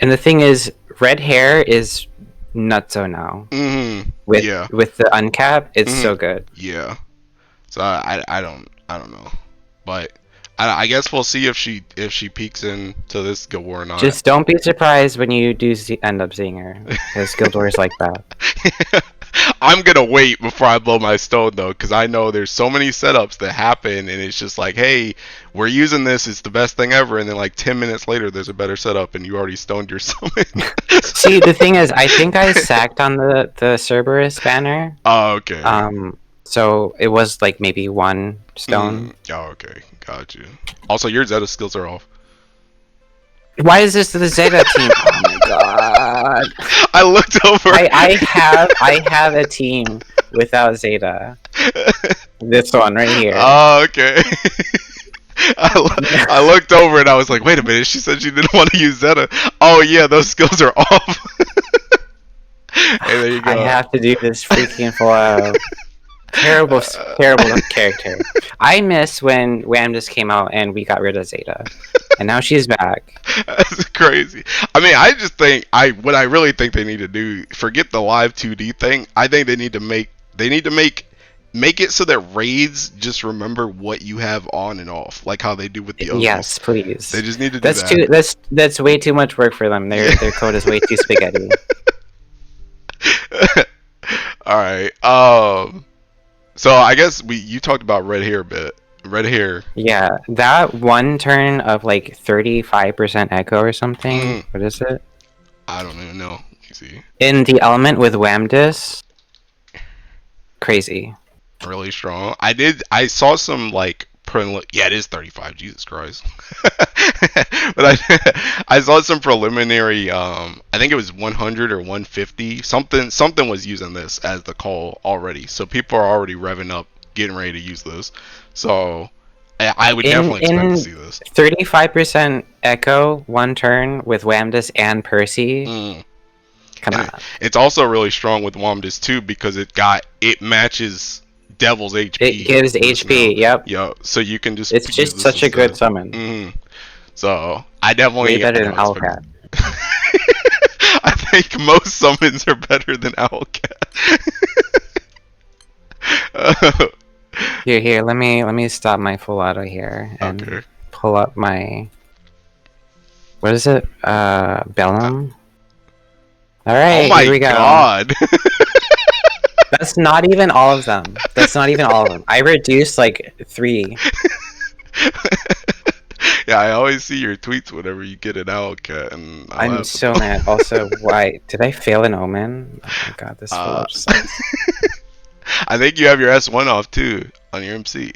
and the thing is, red hair is nutso now. Mm-hmm. With Yeah. with the uncap, it's Mm-hmm. so good. Yeah. So I don't know, but I guess we'll see if she peeks into this guild war or not. Just don't be surprised when you do end up seeing her, because Guild Wars like that. I'm gonna wait before I blow my stone though, because I know there's so many setups that happen, and it's just like, hey, we're using this, it's the best thing ever, and then like 10 minutes later, there's a better setup, and you already stoned your summon. See, the thing is, I think I sacked on the Cerberus banner. Oh, okay. So it was like maybe one stone. Oh, okay. Got you. Also, your Zeta skills are off. Why is this the Zeta team? Oh my god! I looked over. I have a team without Zeta. This one right here. Oh, okay. I looked over and I was like, wait a minute. She said she didn't want to use Zeta. Oh yeah, those skills are off. Hey, there you go. I have to do this freaking full out. Terrible character. I miss when Wamdus came out and we got rid of Zeta, and now she's back. That's crazy. I mean, I just think what I really think they need to do, forget the live 2D thing. I think they need to make it so that raids just remember what you have on and off, like how they do with the Ogres. Yes, please. They just need to do that. That's way too much work for them. Their code is way too spaghetti. All right. So I guess you talked about red hair a bit. Red hair. Yeah, that one turn of like 35% echo or something. What is it? I don't even know. You see. In the element with Wamdus. Crazy. Really strong. I saw some like yeah, it is 35. Jesus Christ. But I saw some preliminary. I think it was 100 or 150. Something was using this as the call already. So people are already revving up, getting ready to use this. So I would definitely expect to see this. 35% echo, one turn with Wamdus and Percy. Come on. It's also really strong with Wamdus too because it matches Devil's HP. It gives HP. Yep. Yep. So you can just. It's just such a good summon. So I definitely. Way better than Owlcat. I think most summons are better than Owlcat. Here. Let me stop my full auto here and pull up my. What is it? Bellum. All right. Oh my here we go. god. That's not even all of them. I reduced like 3. Yeah, I always see your tweets whenever you get an Owlcat, and I'm so mad. Also, why did I fail an omen? Oh my god, this sucks. I think you have your S1 off too on your MC.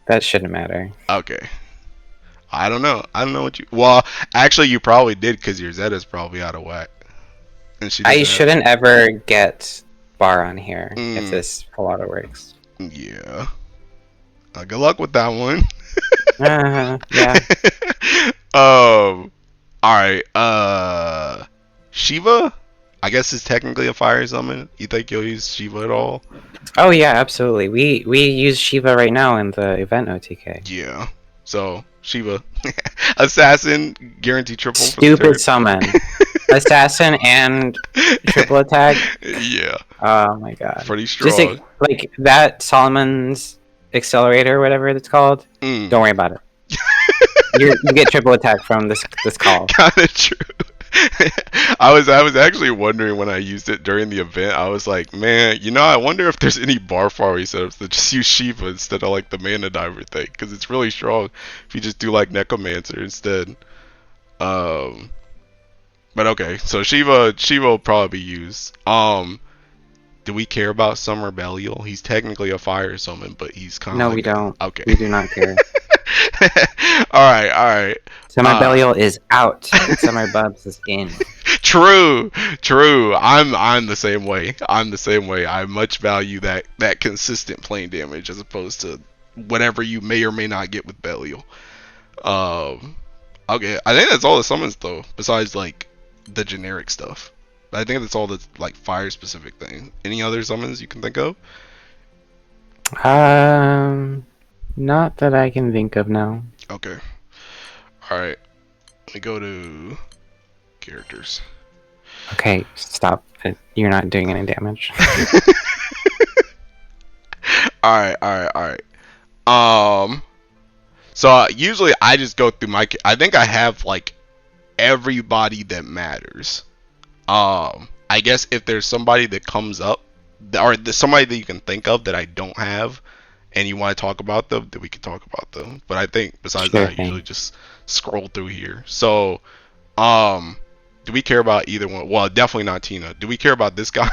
That shouldn't matter. Okay. I don't know what you. Well, actually, you probably did because your Zeta's probably out of whack. And I shouldn't ever get bar on here if this full auto works. Yeah. Good luck with that one. Yeah. Alright. Shiva? I guess is technically a fire summon. You think you'll use Shiva at all? Oh yeah, absolutely. We use Shiva right now in the event OTK. Yeah. So Shiva. Assassin, guaranteed triple. Stupid summon. assassin and triple attack. Yeah, Oh my god! pretty Just strong. like that Solomon's accelerator, whatever it's called. Mm. Don't worry about it. You get triple attack from this call. Kind of true. I was actually wondering when I used it during the event. I was like, man, I wonder if there's any bar farming setups that just use Shiva instead of like the mana diver thing, because it's really strong if you just do like Necromancer instead. Um, but okay, so Shiva will probably be used. Do we care about Summer Belial? He's technically a fire summon, but he's kind of No, like we don't. okay. We do not care. all right. Summer Belial is out. Summer Bubs is in. True. I'm the same way. I much value that consistent plane damage as opposed to whatever you may or may not get with Belial. Okay, I think that's all the summons though, besides like the generic stuff. I think that's all the like fire specific thing. Any other summons you can think of? Not that I can think of now. Okay. Alright. Let me go to characters. Okay, stop. You're not doing any damage. Alright. So usually I just go through I think I have like everybody that matters. I guess if there's somebody that comes up, or somebody that you can think of that I don't have, and you want to talk about them, then we can talk about them. But I think besides that, I usually just scroll through here. So, do we care about either one? Well, definitely not Tina. Do we care about this guy?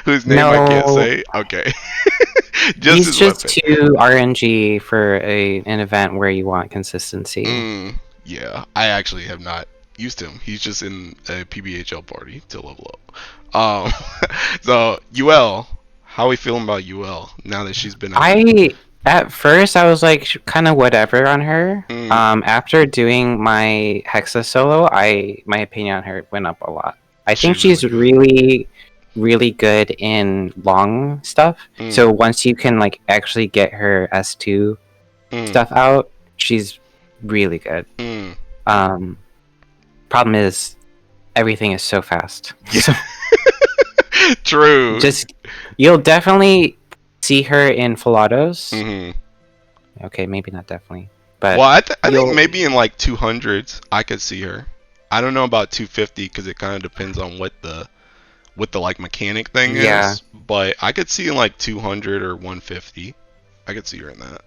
Whose name I can't say? Okay. He's just too RNG for an event where you want consistency. Yeah, I actually have not used him. He's just in a PBHL party to level up. So Yuel, how are we feeling about Yuel now that she's been out? At first I was like kind of whatever on her. After doing my Hexa solo, my opinion on her went up a lot. I think she's really good in long stuff. So once you can like actually get her S2 stuff out, she's really good. Problem is everything is so fast. Yeah. True. You'll definitely see her in Filados. Okay, maybe not definitely, but well, I think maybe in like 200s I could see her. I don't know about 250 because it kind of depends on what the like mechanic thing is. But I could see in like 200 or 150. I could see her in that.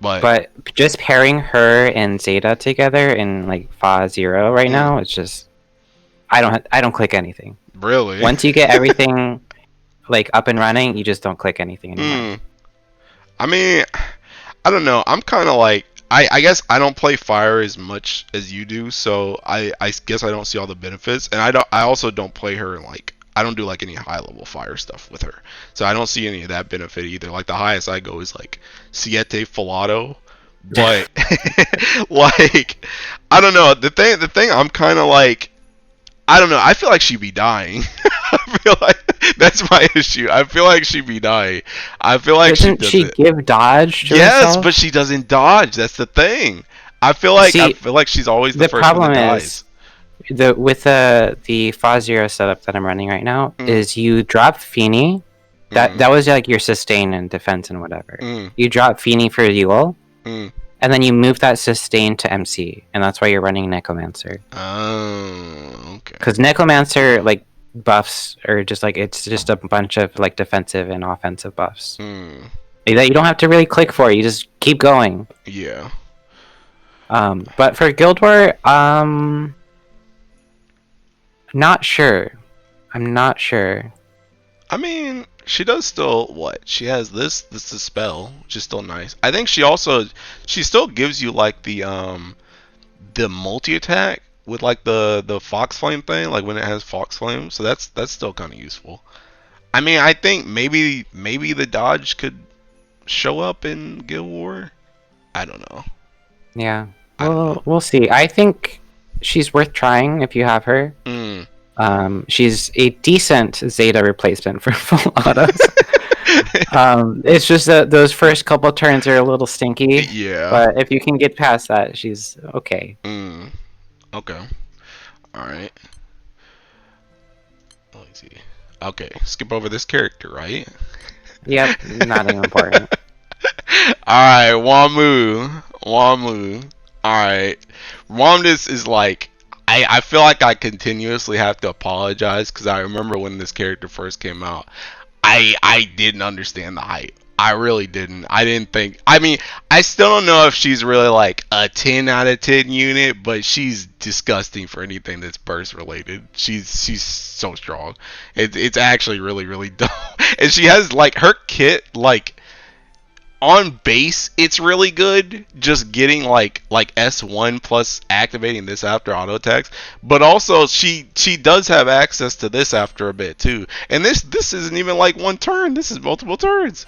But just pairing her and Zeta together in like Fa 0 right now, it's just I don't click anything. Really? Once you get everything like up and running, you just don't click anything anymore. I mean, I don't know. I'm kind of like I guess I don't play fire as much as you do, so I guess I don't see all the benefits, and I also don't play her like I don't do like any high level fire stuff with her, so I don't see any of that benefit either. Like the highest I go is like Siete Filato, but like I don't know. The thing I'm kind of like I don't know. I feel like she'd be dying. I feel like that's my issue. I feel like she'd be dying. I feel like doesn't she give dodge to herself? But she doesn't dodge. That's the thing. I feel like she's always the first one that dies. With the Fa 0 setup that I'm running right now is you drop Fenie. That was like your sustain and defense and whatever. You drop Fenie for Yuel, and then you move that sustain to MC, and that's why you're running Necromancer. Oh, okay. Because Necromancer like buffs are just like it's just a bunch of like defensive and offensive buffs that you don't have to really click for. You just keep going. Yeah. But for Guild War, not sure. I'm not sure. I mean, she does still what? She has this is spell, which is still nice. I think she still gives you like the multi attack with like the Fox Flame thing, like when it has Fox Flame. So that's still kind of useful. I mean, I think maybe the dodge could show up in Guild War. I don't know. Yeah. We'll see. I think she's worth trying if you have her. She's a decent Zeta replacement for Filatos. It's just that those first couple turns are a little stinky. Yeah. But if you can get past that, she's okay. Okay. All right. Let me see. Okay, skip over this character, right? Yep, not even important. Alright, Wamu. Alright. Wamdus is like, I feel like I continuously have to apologize because I remember when this character first came out, I didn't understand the hype. I really didn't. I didn't think. I mean, I still don't know if she's really like a 10 out of 10 unit, but she's disgusting for anything that's burst related. She's so strong. It's actually really dumb. And she has like her kit like on base, it's really good. Just getting like S1 plus activating this after auto attacks, but also she does have access to this after a bit too. And this isn't even like one turn. This is multiple turns.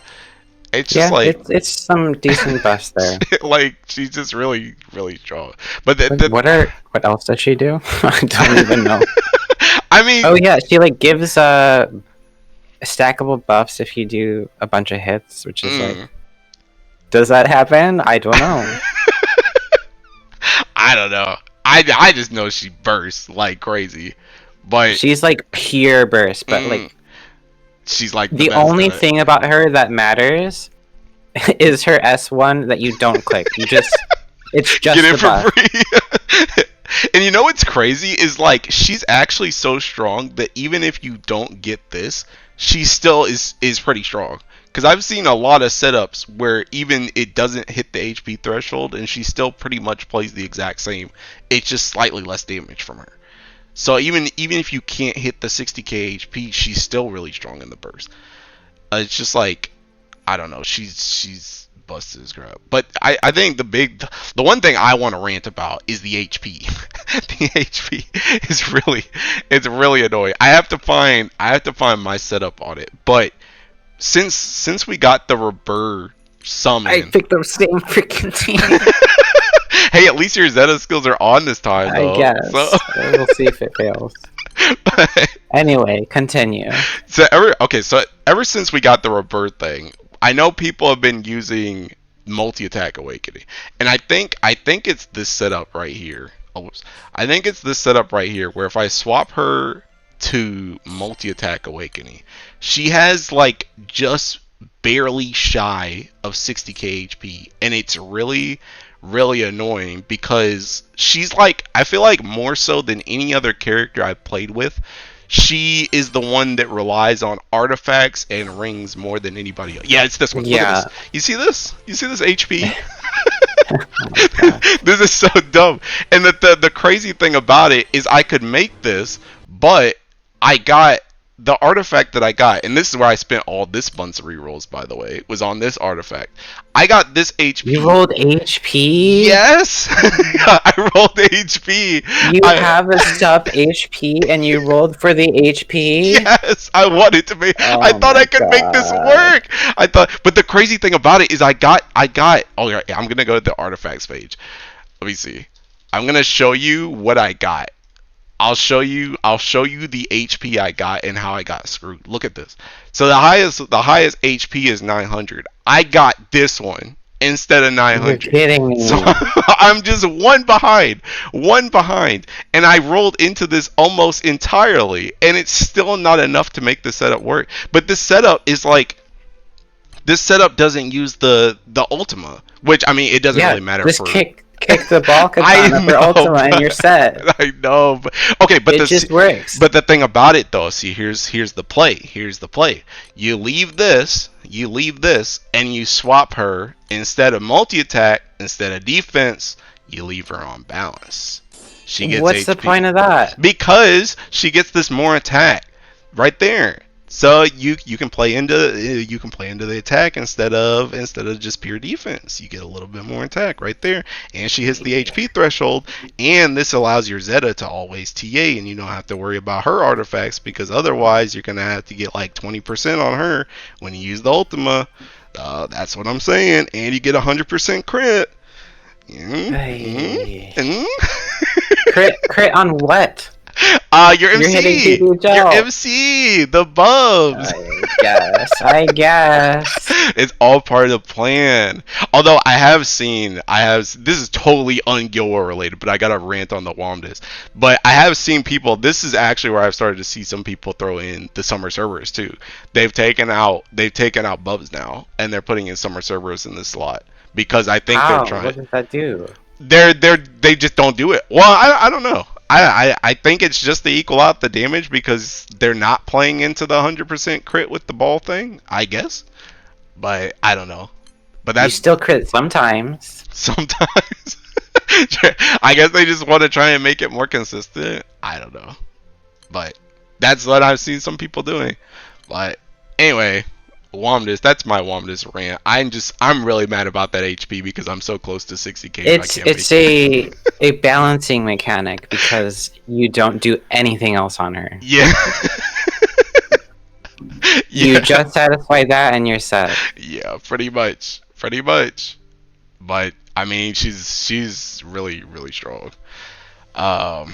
It's just Yeah, like it's some decent bust there. like she's just really strong. But What else does she do? I don't even know. I mean, Oh yeah, she like gives stackable buffs if you do a bunch of hits, which is like, does that happen? I don't know. I don't know. I just know she bursts like crazy. But She's like pure burst, but like she's like the only thing about her that matters is her S1 that you don't click. You just it's just get it the for buff. free. And you know what's crazy is like she's actually so strong that even if you don't get this, she still is pretty strong. Because I've seen a lot of setups where even it doesn't hit the HP threshold and she still pretty much plays the exact same. It's just slightly less damage from her. So even if you can't hit the 60k HP, she's still really strong in the burst. It's just like, I don't know, she's busted as crap. But I think the one thing I want to rant about is the HP. The HP is really annoying. I have to find my setup on it. But since we got the Rebirth summon, I picked the same freaking team. Hey, at least your Zeta skills are on this time, though. I guess. So We'll see if it fails. Anyway, continue. So ever since we got the Rebirth thing, I know people have been using multi-attack awakening, and I think it's this setup right here. I think it's this setup right here where if I swap her to multi-attack awakening, she has like just barely shy of 60k HP, and it's really annoying because she's like, I feel like more so than any other character I've played with, she is the one that relies on artifacts and rings more than anybody else. Yeah, it's this one. Yeah. Look at this. You see this? You see this HP? Oh This is so dumb. And the crazy thing about it is I could make this, but I got the artifact that I got, and this is where I spent all this bunch of rerolls, by the way, was on this artifact. I got this HP. You rolled HP? Yes! I rolled HP. You have a sub HP and you rolled for the HP? Yes, I wanted to make. Oh I thought my I could make this work. I thought, but the crazy thing about it is I got. Oh yeah, I'm gonna go to the artifacts page. Let me see. I'm gonna show you what I got. I'll show you the HP I got and how I got screwed. Look at this. So the highest HP is 900. I got this one instead of 900. You're kidding me. So I'm just one behind, and I rolled into this almost entirely, and it's still not enough to make the setup work. But this setup is like, this setup doesn't use the Ultima, which I mean it doesn't really matter. Just for kick the ball katana for Ultima and you're set. I know, but okay, but it just works. But the thing about it though, see, here's the play. Here's the play. You leave this, and you swap her instead of multi-attack, instead of defense, you leave her on balance. She gets What's HP. the point of that? Because she gets this more attack right there. So you can play into the attack instead of just pure defense. You get a little bit more attack right there, and she hits the HP threshold. And this allows your Zeta to always TA, and you don't have to worry about her artifacts because otherwise you're gonna have to get like 20% on her when you use the Ultima. That's what I'm saying, and you get 100% crit. Crit on what? Your You're hitting MC. PB Your Joe. MC. The Bubs. I guess. It's all part of the plan. Although this is totally un-Gilmore related, but I got to rant on the Wamdus. But I have seen people. This is actually where I've started to see some people throw in the summer Cerberus too. They've taken out Bubs now, and they're putting in summer Cerberus in this slot because I think they're How? trying. What does that do? They just don't do it. Well, I don't know. I think it's just to equal out the damage because they're not playing into the 100% crit with the ball thing, I guess. But I don't know. But You that's still crit sometimes. sometimes. I guess they just want to try and make it more consistent. I don't know. But that's what I've seen some people doing. But anyway, Wamdus, that's my Wamdus rant. I'm really mad about that HP because I'm so close to 60k. It's a balancing mechanic because you don't do anything else on her. Yeah. You just satisfy that and you're set. Yeah, pretty much. Pretty much. But I mean, she's really really strong. I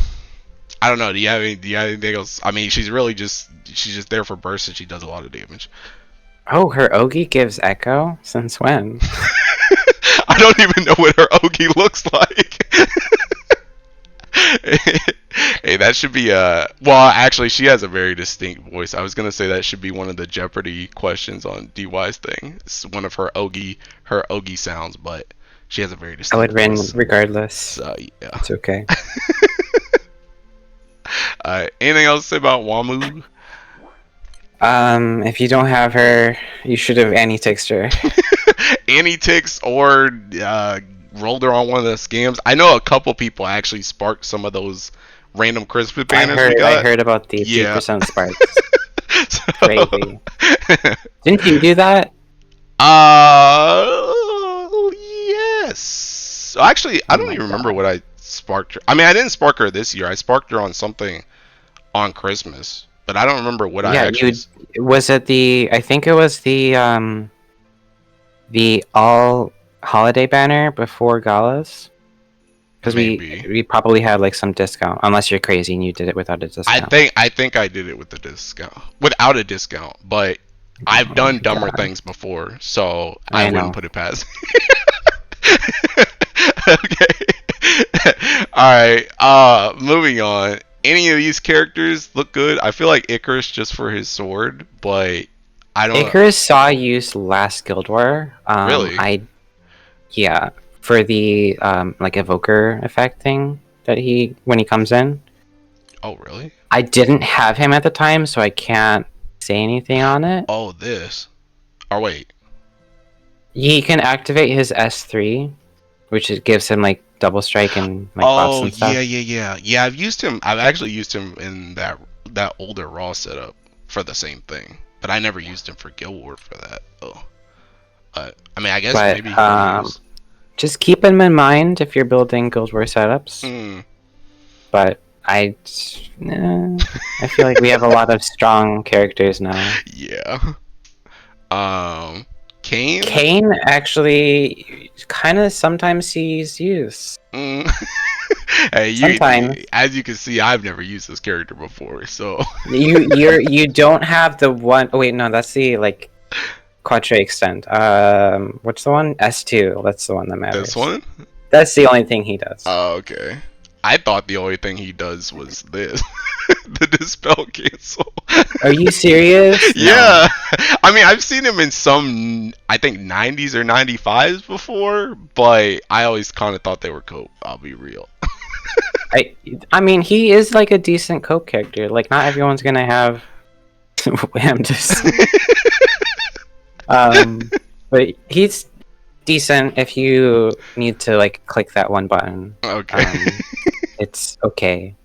don't know. Do you have anything else? I mean, she's just there for burst and she does a lot of damage. Oh, her Ogi gives Echo? Since when? I don't even know what her Ogi looks like. Hey, that should be well, actually she has a very distinct voice. I was gonna say that should be one of the Jeopardy questions on DY's thing. It's one of her Ogi sounds, but she has a very distinct I would win voice. regardless. So yeah. It's okay. Anything else to say about Wamu? If you don't have her, you should have anti-tixed her. Anti-ticks or rolled her on one of the scams. I know a couple people actually sparked some of those random Christmas banners we got. I heard about the 2% sparks. So, Crazy. Didn't you do that? Yes. So actually, I don't even remember what I sparked her. I mean, I didn't spark her this year. I sparked her on something on Christmas, but I don't remember what I actually. Was it the? I think it was the all holiday banner before galas. Because we probably had like some discount, unless you're crazy and you did it without a discount. I think I did it with the discount, without a discount, but I've done dumber things before, so I wouldn't put it past. Okay. All right. Moving on. Any of these characters look good? I feel like Icarus just for his sword, but I don't. Icarus saw use last Guild War. Really? Yeah. For the like evoker effect thing that when he comes in. Oh really? I didn't have him at the time, so I can't say anything on it. Oh, this. Oh wait. He can activate his S3, which gives him like double strike and like buffs and stuff. Yeah. I've actually used him in that older Raw setup for the same thing, but I never used him for Guild War for that. Oh. I mean, I guess maybe. Just keep him in mind if you're building Guild War setups. But I feel like we have a lot of strong characters now. Yeah. Cain? Cain actually kind of sometimes sees use. Hey, sometimes. As you can see, I've never used this character before, so you don't have the one. Oh wait, no, that's the like Quattro extent. What's the one? S2. That's the one that matters. This one? That's the only thing he does. Oh, okay. I thought the only thing he does was this. The dispel cancel. Are you serious? Yeah. No. I mean, I've seen him in some, I think 90s or 95s before, but I always kind of thought they were cope. I'll be real. I mean, he is like a decent cope character. Like, not everyone's gonna have Wamdus. But he's decent if you need to like click that one button. Okay. It's okay.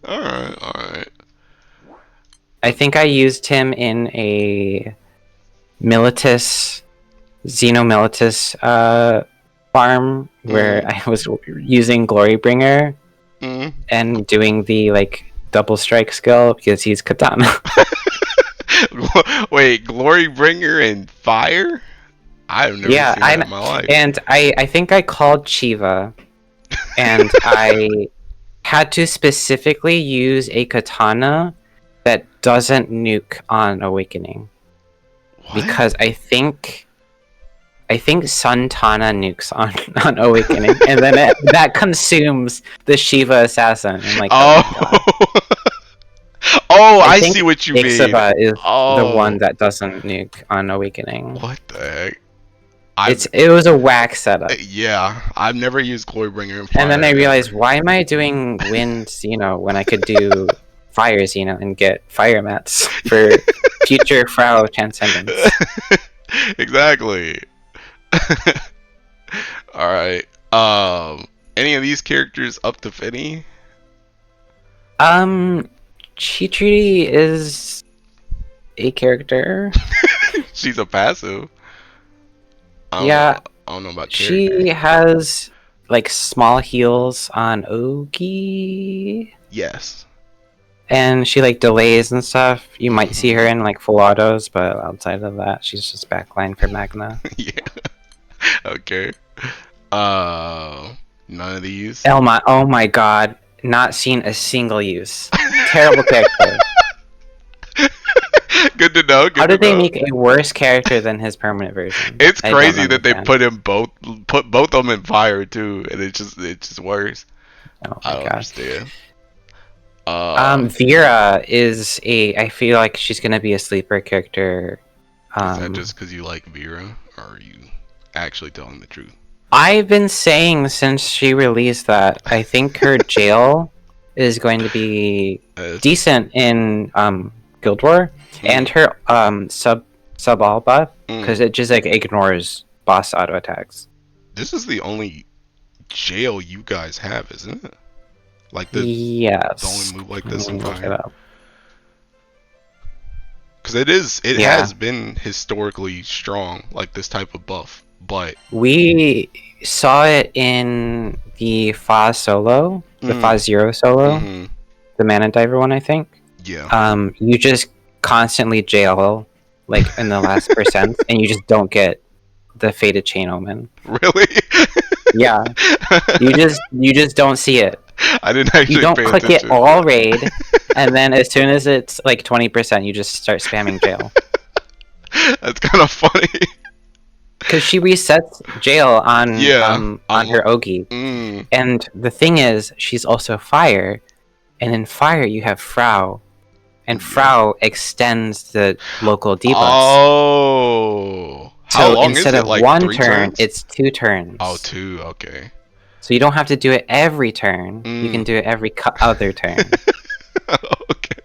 Alright. I think I used him in a Xenomilitus farm where I was using Glorybringer and doing the like double strike skill because he's katana. Wait, Glorybringer and fire? I've never seen that in my life. And I think I called Shiva and I had to specifically use a katana that doesn't nuke on awakening. What? Because I think Santana nukes on awakening, and then that consumes the Shiva assassin. I'm like, oh my god. Oh, I think see what you mean. Ixaba is the one Oh, that doesn't nuke on awakening. what the heck? It was a whack setup. Yeah, I've never used Glorybringer in fire. And then I realized, why am I doing wind Xeno when I could do fire Xeno and get fire mats for future Frau Transcendence? Exactly. Alright. Any of these characters up to Fenie? Chichiri is a character. She's a passive. I don't know about character. She has like small heals on Ogi. Yes. And she like delays and stuff. You might see her in like full autos, but outside of that, she's just backline for Magna. Yeah. Okay. None of these. Elmott, oh my god, not seen a single use. Terrible character. Good to know. How did they make a worse character than his permanent version? It's crazy that they put both of them in fire too, and it's just worse. Oh I my don't god. understand. Vira is I feel like she's gonna be a sleeper character. Is that just because you like Vira, or are you actually telling the truth? I've been saying since she released that I think her jail is going to be decent in Guild War, and her sub all buff, because it just like ignores boss auto attacks. This is the only jail you guys have, isn't it? Like the only move like this in fire. Because it has been historically strong, like this type of buff, but we saw it in the Fa solo, the Fa Zero solo, the Mana Diver one, I think. Yeah. You just constantly jail like in the last percent, and you just don't get the Fated Chain Omen. Really? Yeah. You just don't see it. I didn't actually. You don't click it all raid, and then as soon as it's like 20%, you just start spamming jail. That's kind of funny. Because she resets jail on her Ogi, and the thing is, she's also fire, and in fire you have Frau, and Frau extends the local debuffs. Oh. How long instead is it? Of like one turn, it's 2 turns. Oh, 2. Okay. So you don't have to do it every turn. You can do it every other turn. Okay.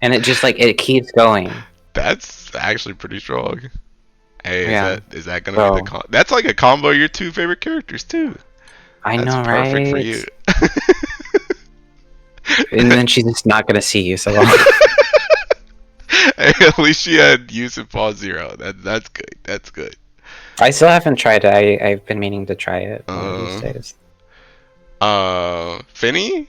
And it just like it keeps going. That's actually pretty strong. Hey, yeah. is that gonna be the that's like a combo of your 2 favorite characters too. I know, right? Perfect for you. And then she's just not gonna see you so long. Hey, at least she had use in Fall Zero. That's good. That's good. I still haven't tried it. I've been meaning to try it one of these days. Fenie?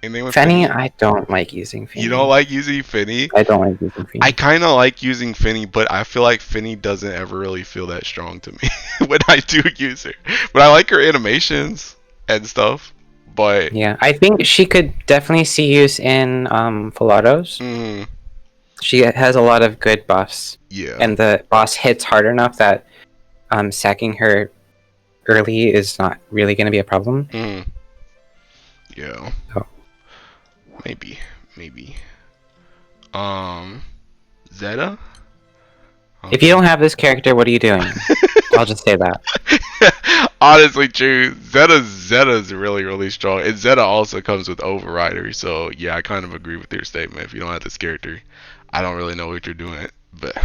Anything with Fenie? I don't like using Fenie. You don't like using Fenie? I don't like using Fenie. I kind of like using Fenie, but I feel like Fenie doesn't ever really feel that strong to me when I do use her. But I like her animations and stuff. But yeah, I think she could definitely see use in full autos. She has a lot of good buffs. Yeah. And the boss hits hard enough that sacking her early is not really going to be a problem. Yeah. Oh. Maybe. Zeta? Okay. If you don't have this character, what are you doing? I'll just say that. Honestly, true. Zeta's really, really strong. And Zeta also comes with Overrider, so yeah, I kind of agree with your statement. If you don't have this character, I don't really know what you're doing. But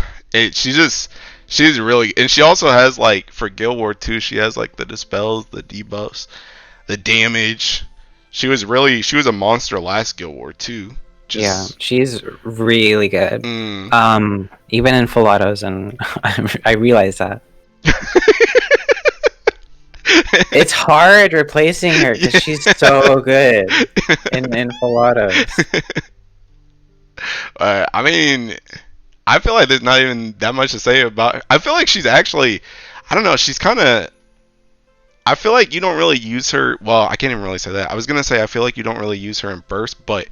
she's really, and she also has like for Guild War 2, she has like the dispels, the debuffs, the damage. She was a monster last Guild War 2. Yeah, she's really good. Even in full autos, and I realize that. It's hard replacing her because she's so good in full autos. I mean, I feel like there's not even that much to say about her. I feel like she's actually, I don't know, she's kind of, I feel like you don't really use her. Well, I can't even really say that. I was gonna say I feel like you don't really use her in burst, but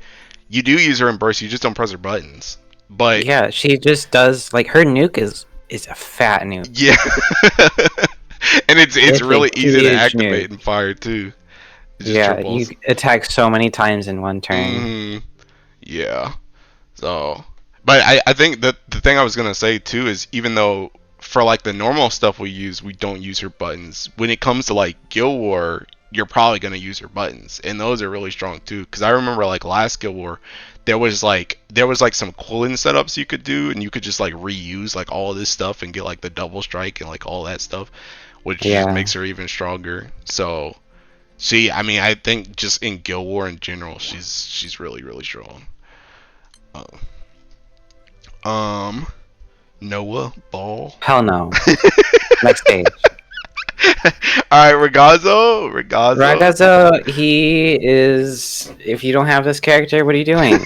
you do use her in burst. You just don't press her buttons. But Yeah, she just does like her nuke is a fat nuke. yeah, and it's It's a really easy to huge activate nuke. and fire too. It just Yeah, you triples. attack so many times in one turn. Yeah. So, but I think that the thing I was gonna say too is even though for like the normal stuff we don't use her buttons. When it comes to like Guild War, you're probably gonna use her buttons, and those are really strong too. Because I remember like last Guild War, there was like some cooling setups you could do, and you could just like reuse like all of this stuff and get like the double strike and like all that stuff, which just Yeah. makes her even stronger. So, I mean, I think just in Guild War in general, she's really strong. Um, Noah Ball. Hell no. Next stage. All right, Ragazzo. Ragazzo, he is. If you don't have this character, what are you doing?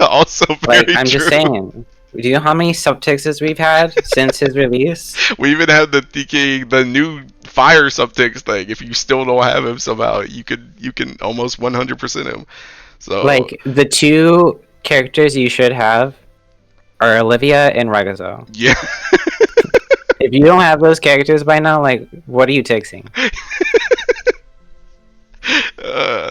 Also Like, very I'm true. just saying. Do you know how many subtexts we've had since his release? We even have the new fire subtext thing. If you still don't have him somehow, you can almost 100% him. So Like, the two characters you should have are Olivia and Ragazzo. yeah. If you don't have those characters by now, like, what are you texting?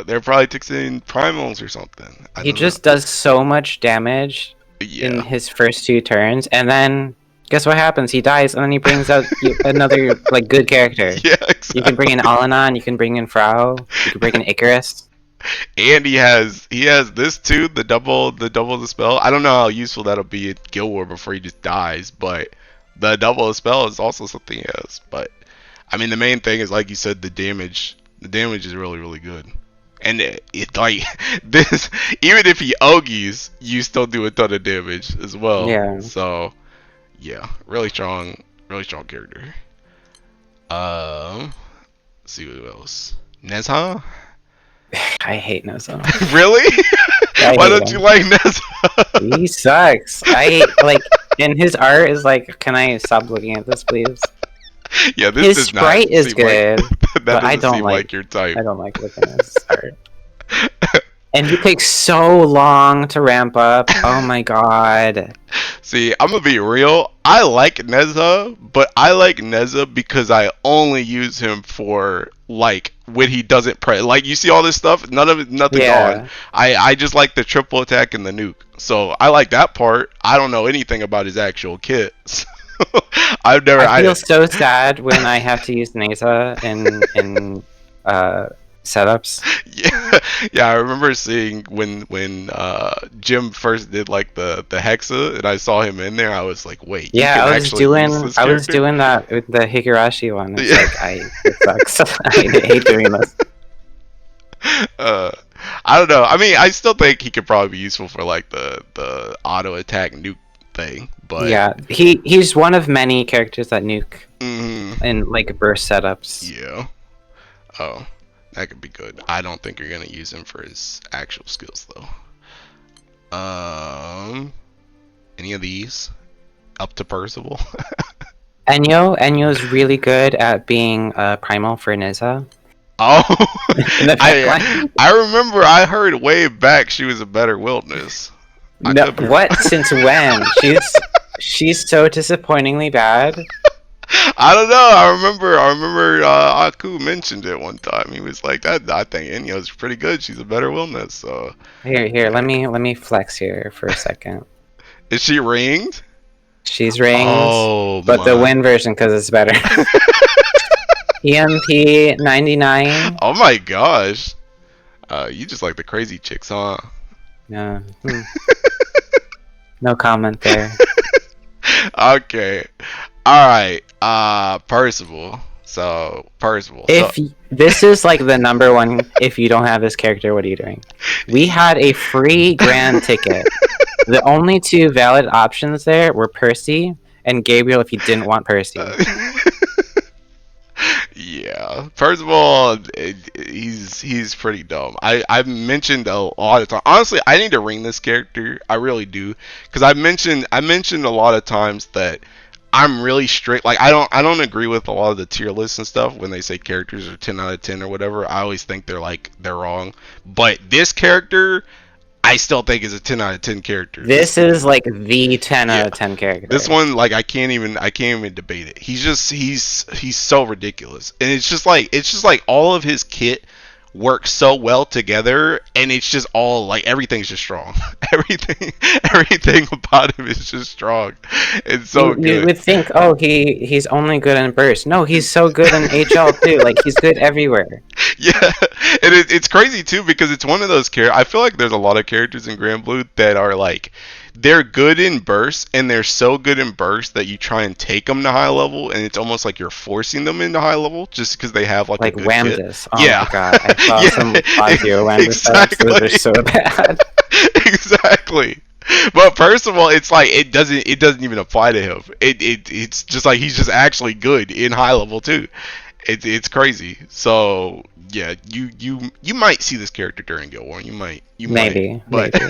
They're probably texting primals or something. I He don't know. just does so much damage in Yeah. his first two turns, and then guess what happens? He dies, and then he brings out another like good character. Yeah, You can bring in exactly. Alanon, you can bring in Frau, you can bring in Icarus. And he has this too, the double the spell. I don't know how useful that'll be at Guild War before he just dies, but the double the spell is also something he has. But I mean, the main thing is like you said, the damage. The damage is really good, and it like this. Even if he ogies, you still do a ton of damage as well. Yeah, So yeah, really strong character. Let's see what else. Nezha? I hate Nozo. Really? I Why hate don't you him. like Nezha? He sucks. Like, and his art is like, can I stop looking at this, please? Yeah, this His does not sprite is seem good, like that but I doesn't don't seem like. like your type. I don't like looking at his art. And he takes so long to ramp up. Oh my god. See, I'm gonna be real. I like Nezha, but I like Nezha because I only use him for like when he doesn't press. Like you see all this stuff, none of it, nothing on. Yeah. I just like the triple attack and the nuke. So I like that part. I don't know anything about his actual kit. So I've never. I feel so sad when I have to use Nezha in setups. Yeah, yeah. I remember seeing when Jim first did like the Hexa, and I saw him in there. I was like, wait, you Yeah, can actually use this I was character? doing that with the Higurashi one. It's Yeah. like it sucks. I hate doing this. uh, I don't know. I mean, I still think he could probably be useful for like the auto attack nuke thing, but Yeah, he's one of many characters that nuke mm, in like burst setups. yeah. Oh, that could be good. I don't think you're gonna use him for his actual skills though. Any of these up to Percival? Enyo's really good at being primal for Nezha. Oh, In the back line. I remember I heard way back she was a better Wilnas. I No, could be what? Since when? She's so disappointingly bad. I don't know. I remember Aku mentioned it one time. He was like, "That I think Enyo's pretty good. She's a better Wilnas." So Here, let me flex here for a second. is she ringed? She's ringed, Oh but the my! win version because it's better. EMP 99. Oh my gosh! You just like the crazy chicks, huh? No, no comment there. Okay. All right. Percival. So Percival. If this is like the number one, if you don't have this character, what are you doing? We had a free grand ticket. The only two valid options there were Percy and Gabriel if you didn't want Percy. Yeah, first of all, he's pretty dumb. I've mentioned a lot of times. Honestly, I need to ring this character. I really do, because I mentioned a lot of times that I'm really strict. Like I don't agree with a lot of the tier lists and stuff when they say characters are 10 out of 10 or whatever. I always think they're wrong. But this character, I still think is a 10 out of 10 character. This is like the 10 Yeah. out of 10 This character. one, like, I can't even debate it. He's so ridiculous, and it's just like all of his kit works so well together, and it's just all like everything's just strong. Everything about him is just strong. It's so You good. would think, oh, he's only good in burst. No, he's so good in HL too. Like he's good everywhere. Yeah, and it's crazy too because it's one of those characters. I feel like there's a lot of characters in Grand Blue that are like they're good in burst, and they're so good in burst that you try and take them to high level, and it's almost like you're forcing them into high level just because they have like a Like good kit. Wamdus. Oh Yeah, my god, I saw some yeah, 5-0 Wamdus setups. Those are exactly, so bad. exactly. But Percival, it's like it doesn't even apply to him. It's just like he's just actually good in high level too. It's crazy. So yeah, you might see this character during Guild War. You might, Maybe, but, maybe.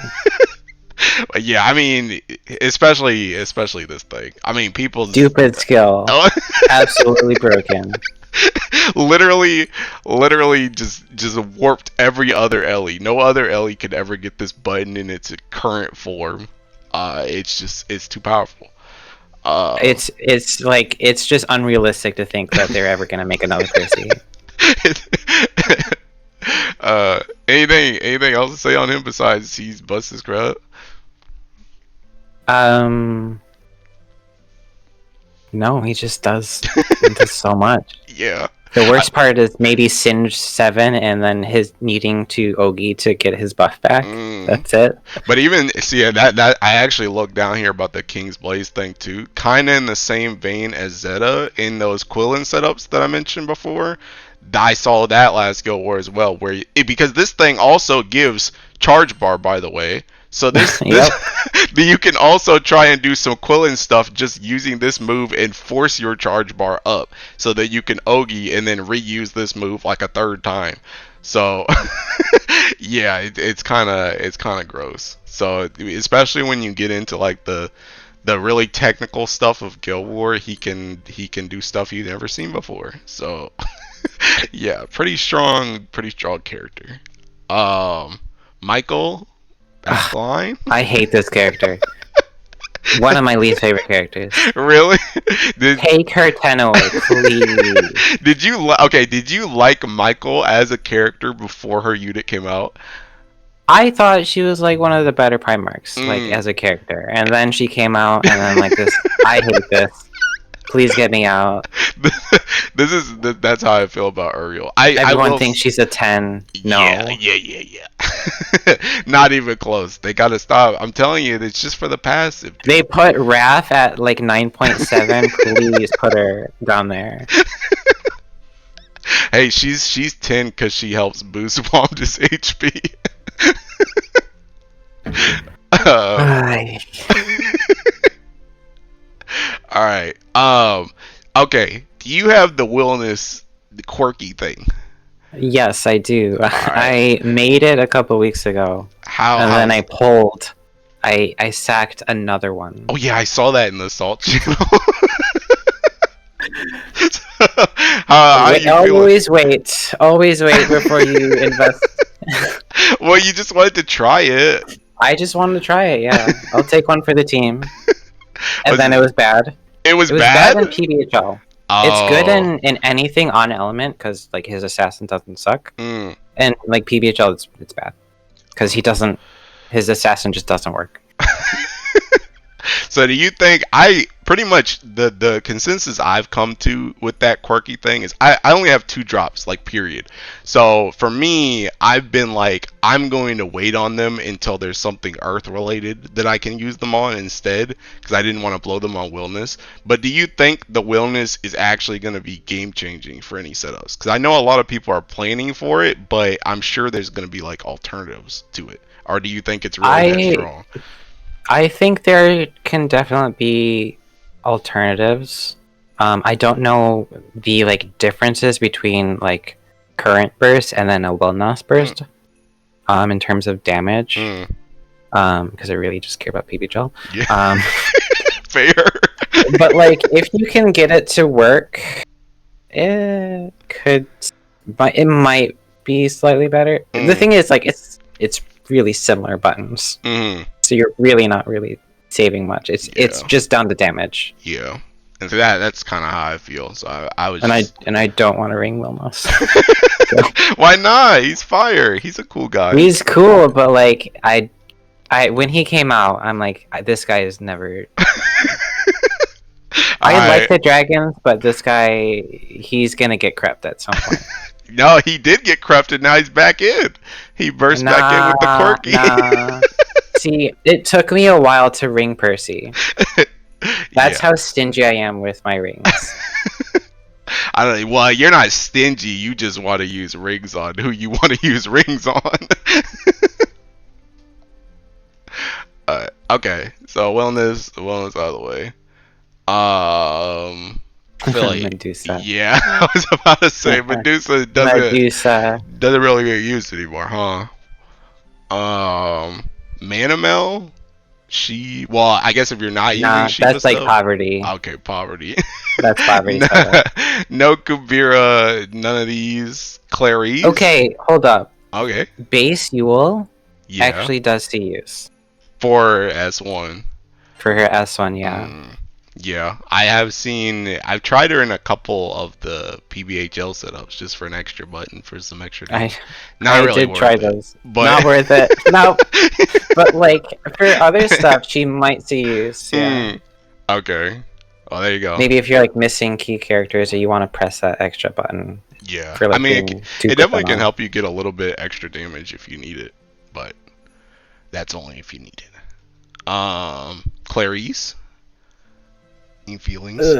but yeah, I mean, especially this thing. I mean, people Stupid skill. oh, Absolutely broken. literally, literally just warped every other Ellie. No other Ellie could ever get this button in its current form. It's too powerful. Uh, It's like it's just unrealistic to think that they're ever gonna make another Percy. anything else to say on him besides he's busted his crowd? Um, no, he just does so much. Yeah. The worst part is maybe Singe 7 and then his needing to Ogi to get his buff back. That's it. But even see that I actually looked down here about the King's Blaze thing too. Kind of in the same vein as Zeta in those Quillen setups that I mentioned before. I saw that last Guild War as well, because this thing also gives charge bar, by the way. So this Yep. you can also try and do some Quillen stuff just using this move and force your charge bar up so that you can Ogi and then reuse this move like a third time. So yeah, it's kind of gross. So especially when you get into like the really technical stuff of Guild War, he can do stuff you've never seen before. So yeah, pretty strong character. Michael, back line. I hate this character. One of my least favorite characters. Really? Did Take her 10 away, please. did you like Michael as a character before her unit came out? I thought she was like one of the better Primarchs, like Mm. as a character. And then she came out and then like this. I hate this. Please get me out. That's how I feel about Uriel. I Everyone will thinks she's a 10. No. Yeah. Not even close. They gotta stop. I'm telling you, it's just for the passive. Dude. They put Wrath at like 9.7. Please put her down there. Hey, she's 10 because she helps boost Wamdus HP. Ay. All right. Okay. Do you have the Wilnas, the quirky thing? Yes, I do. right. I made it a couple weeks ago, and then I pulled. I sacked another one. Oh yeah, I saw that in the Salt channel. How you Always wait. Always wait before you invest. Well, you just wanted to try it. I just wanted to try it. Yeah, I'll take one for the team. And Was then it was bad. It was It was bad? bad in PBHL. Oh. It's good in anything on Element because like his assassin doesn't suck, Mm. and like PBHL it's bad because his assassin just doesn't work. So do you think I pretty much the consensus I've come to with that quirky thing is I only have 2 drops, like, period. So for me, I've been like, I'm going to wait on them until there's something earth related that I can use them on instead, because I didn't want to blow them on Wilnas. But do you think the Wilnas is actually going to be game changing for any setups? Because I know a lot of people are planning for it, but I'm sure there's going to be like alternatives to it. Or do you think it's really that strong? I think there can definitely be alternatives. I don't know the like differences between like current burst and then a Wilnas burst. In terms of damage. Because I really just care about PBHL. Yeah. Fair. But like, if you can get it to work, it could, but it might be slightly better. The thing is, like, it's really similar buttons, so you're really not really saving much. It's just down to damage. Yeah, and so that's kind of how I feel. So I was. And I don't want to ring Wilnas. Why not? He's fire. He's a cool guy. He's cool, but like I when he came out, I'm like, this guy is never. I like the dragons, but this guy, he's gonna get crept at some point. No, he did get corrupted. Now he's back in. He burst back in with the quirky. See, it took me a while to ring Percy. That's how stingy I am with my rings. I don't. Well, you're not stingy. You just want to use rings on who you want to use rings on. Okay, so wellness out of the way. I feel like Medusa. Yeah, I was about to say Medusa doesn't really get used anymore, huh? Manamel, well, I guess if you're not using Shiva that's like stuff, poverty. Okay, poverty. That's poverty. No Kubira, none of these. Clarice. Okay, hold up. Okay. Base Yuel actually does see use for S1. For her S1, yeah. Yeah, I've tried her in a couple of the PBHL setups just for an extra button for some extra damage. I did try those. But... Not worth it. No. But like for other stuff, she might see use. Yeah. Okay. Well, there you go. Maybe if you're like missing key characters or you want to press that extra button. Yeah. For, like, I mean, it definitely can help you get a little bit extra damage if you need it, but that's only if you need it. Clarice. Feelings. I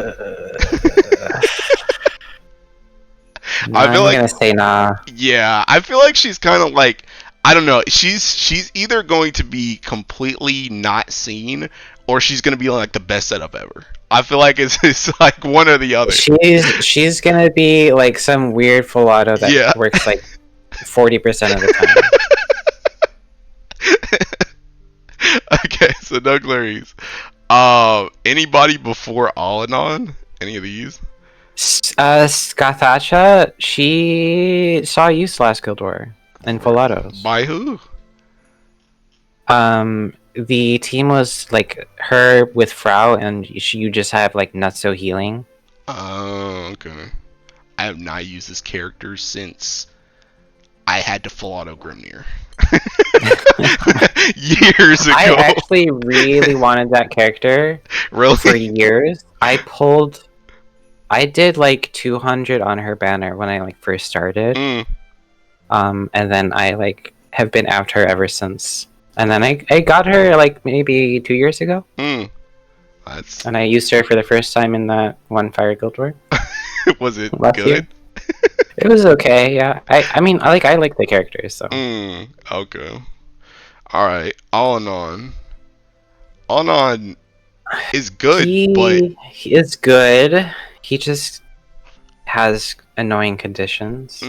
feel like, gonna say nah. Yeah, I feel like she's kind of like, I don't know. She's either going to be completely not seen, or she's gonna be like the best setup ever. I feel like it's like one or the other. She's gonna be like some weird full auto that works like 40% of the time. Okay, so no Clarice. Anybody before Alanon? Any of these? Skathacha, she saw use last Guild War in full autos. By who? The team was like her with Frau, and you just have like Nutso healing. Oh, okay. I have not used this character since I had to full auto Grimnir. Years ago. I actually really wanted that character. Really? For years. I did like 200 on her banner when I like first started. And then I like have been after her ever since. And then I got her like maybe 2 years ago. And I used her for the first time in that one Fire Guild War. Was it last good? Year. It was okay, yeah. I mean, I like the characters, so. Okay. All right. Alanon is good, but he is good. He just has annoying conditions.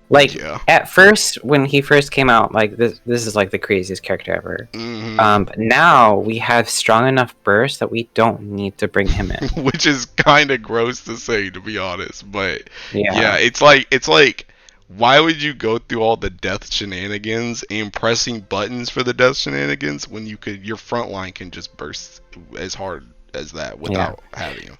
Like at first, when he first came out, like this is like the craziest character ever. But now we have strong enough burst that we don't need to bring him in, which is kind of gross to say, to be honest. But yeah, it's like. Why would you go through all the death shenanigans and pressing buttons for the death shenanigans when your front line can just burst as hard as that without having him?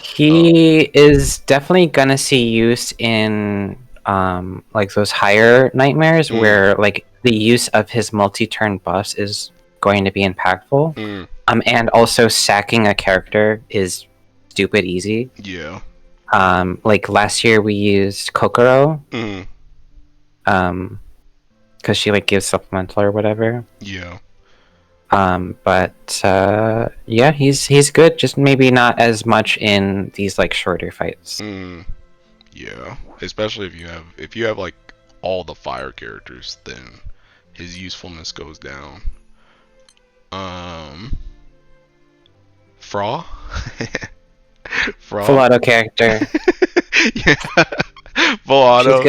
He is definitely gonna see use in like those higher nightmares where like the use of his multi-turn buffs is going to be impactful. And also sacking a character is stupid easy. Yeah. Like last year we used Kokoro. Because she like gives supplemental or whatever. Yeah. But yeah, he's good. Just maybe not as much in these like shorter fights. Yeah, especially if you have like all the fire characters, then his usefulness goes down. Fra. Full auto character. Yeah. Full auto.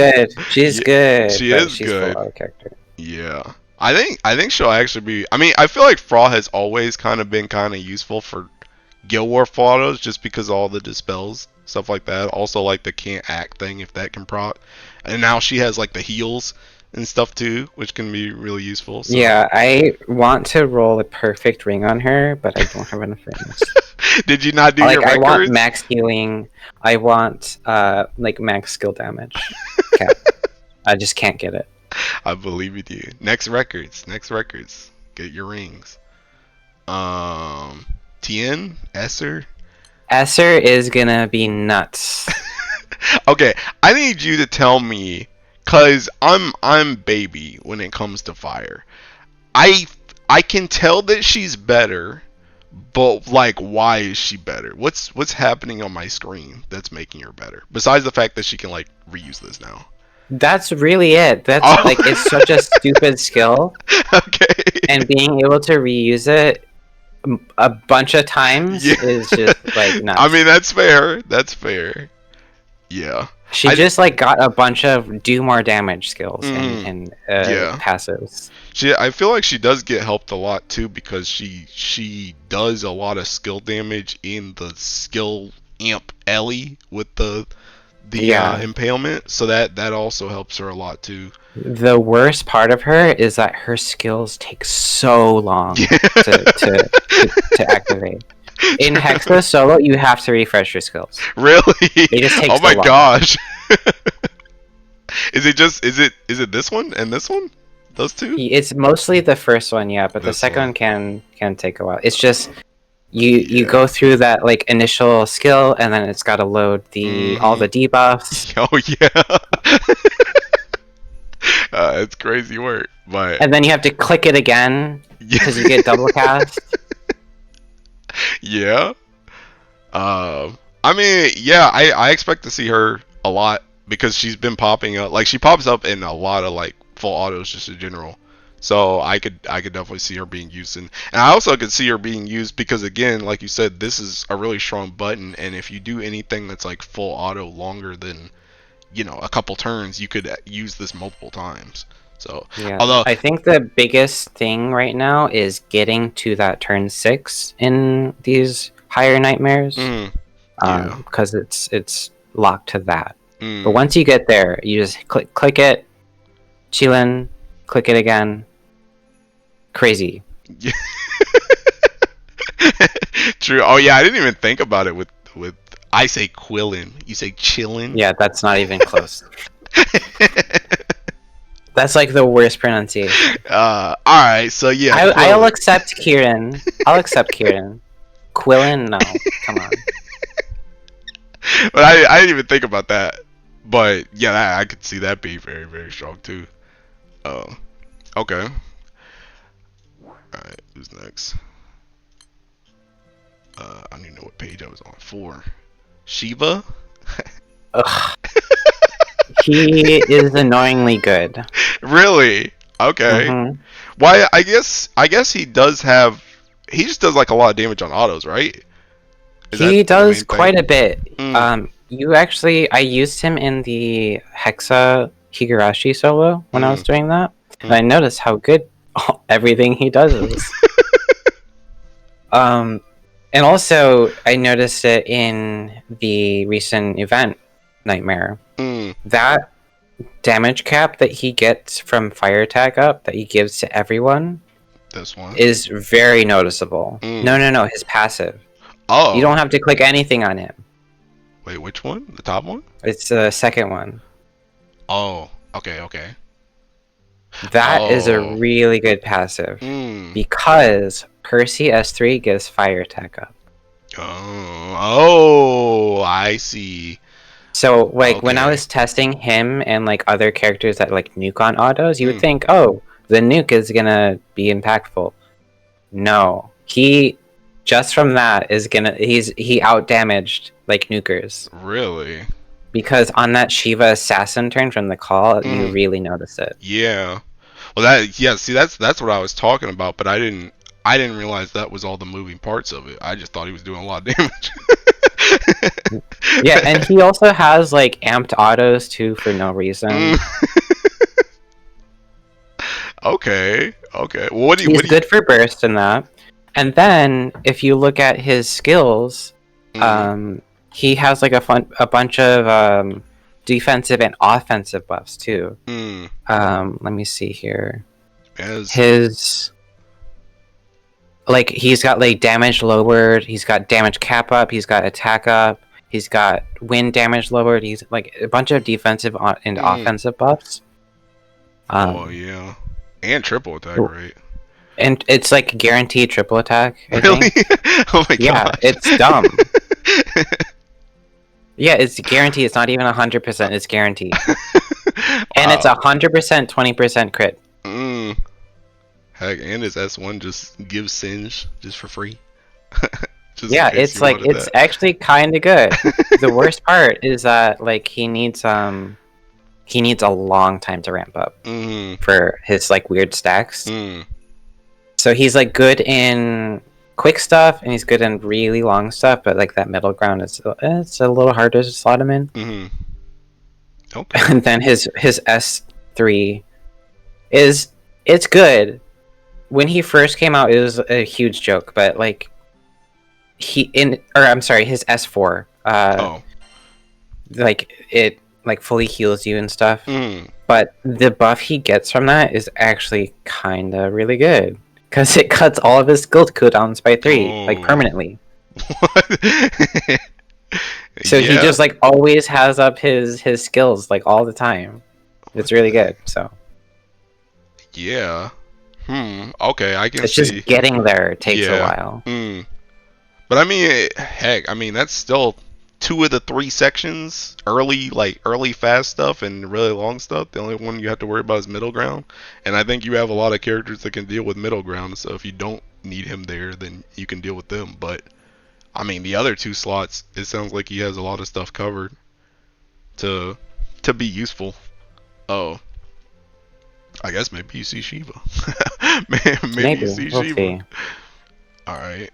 She's good. She's good. She's good. Full auto character. Yeah. I think she'll actually be. I mean, I feel like Fra has always kind of been kind of useful for Guild War full autos just because all the dispels, stuff like that. Also like the can't act thing if that can proc. And now she has like the heals and stuff too, which can be really useful. So. Yeah, I want to roll a perfect ring on her, but I don't have enough rings. Did you not do Like, your I want records? max healing. I want like max skill damage. Cap. I just can't get it. I believe in you. Next records. Next records. Get your rings. Tien? Esser? Esser is gonna be nuts. Okay, I need you to tell me, cause I'm baby when it comes to fire. I can tell that she's better, but like, why is she better? What's happening on my screen that's making her better? Besides the fact that she can like reuse this now. That's really it. That's Oh. like, it's such a stupid skill, Okay. and being able to reuse it a bunch of times is just like nuts. I mean, that's fair. That's fair. Yeah. She just like got a bunch of do more damage skills and passives. I feel like she does get helped a lot too because she does a lot of skill damage in the skill amp Ellie with the impalement, so that also helps her a lot too. The worst part of her is that her skills take so long to activate. In Hexa solo, you have to refresh your skills. Really? It just takes oh my so long. gosh. Is it this one and this one? Those two? It's mostly the first one, yeah, but the second one can take a while. It's just you go through that like initial skill, and then it's got to load all the debuffs. Oh yeah. It's crazy work, but and then you have to click it again because you get double cast. Yeah. I mean, yeah, I expect to see her a lot because she's been popping up. Like, she pops up in a lot of like full autos just in general. So I could definitely see her being used, and I also could see her being used because, again, like you said, this is a really strong button, and if you do anything that's like full auto longer than, you know, a couple turns, you could use this multiple times. So yeah, although I think the biggest thing right now is getting to that turn 6 in these higher nightmares, because it's locked to that. But once you get there, you just click it, chillin', click it again. Crazy. True. Oh yeah, I didn't even think about it with I say quillin', you say chillin'. Yeah, that's not even close. That's like the worst pronunciation. Alright, so yeah. I'll accept Kieran. I'll accept Kieran. Quillin? No. Come on. But I didn't even think about that. But yeah, I could see that being very, very strong too. Okay. Alright, who's next? I don't even know what page I was on. 4. Shiva? Ugh. He is annoyingly good. Really? Okay. Mm-hmm. Why? I guess he does have. He just does like a lot of damage on autos, right? He does quite a bit. Mm. I used him in the Hexa Higurashi solo when I was doing that, and I noticed how good everything he does is. And also I noticed it in the recent event Nightmare. That damage cap that he gets from fire attack up that he gives to everyone, this one is very noticeable. No, his passive. Oh, you don't have to click anything on him. Wait, which one? The top one? It's the second one. Oh, okay. That is a really good passive because Percy S3 gives fire attack up. Oh, I see. So, like, when I was testing him and, like, other characters that, like, nuke on autos, you would think, oh, the nuke is gonna be impactful. No. He, just from that, he out-damaged, like, nukers. Really? Because on that Shiva assassin turn from the call, you really notice it. Yeah. Well, see, that's what I was talking about, but I didn't realize that was all the moving parts of it. I just thought he was doing a lot of damage. Yeah, and he also has like amped autos too for no reason. Okay. Well, he's good for burst and that. And then if you look at his skills, he has like a bunch of defensive and offensive buffs too. Let me see here. His like he's got like damage lowered, he's got damage cap up, he's got attack up, he's got wind damage lowered, he's like a bunch of defensive and offensive buffs. Oh yeah. And triple attack, right? And it's like guaranteed triple attack, I really? think. Oh my god. Yeah, it's dumb. Yeah, it's guaranteed. It's not even 100%. It's guaranteed. And it's 100%, 20% crit. Heck, and his S1 just gives Singe just for free. Yeah, it's like it's actually kind of good. The worst part is that like he needs a long time to ramp up for his like weird stacks. So he's like good in quick stuff and he's good in really long stuff, but like that middle ground is it's a little harder to slot him in. Okay. And then his S3 it's good. When he first came out, it was a huge joke, but like his S4 like it like fully heals you and stuff. But the buff he gets from that is actually kind of really good because it cuts all of his skill cooldowns by 3 like permanently. What? So he just like always has up his skills like all the time. It's really good. So yeah. Okay, I can it's see. just getting there takes a while. But I mean, heck, I mean that's still 2 of the 3 sections, early fast stuff and really long stuff. The only one you have to worry about is middle ground. And I think you have a lot of characters that can deal with middle ground, so if you don't need him there, then you can deal with them. But I mean, the other 2 slots, it sounds like he has a lot of stuff covered to be useful. Oh, I guess maybe you see Shiva. maybe you see Shiva. See. All right.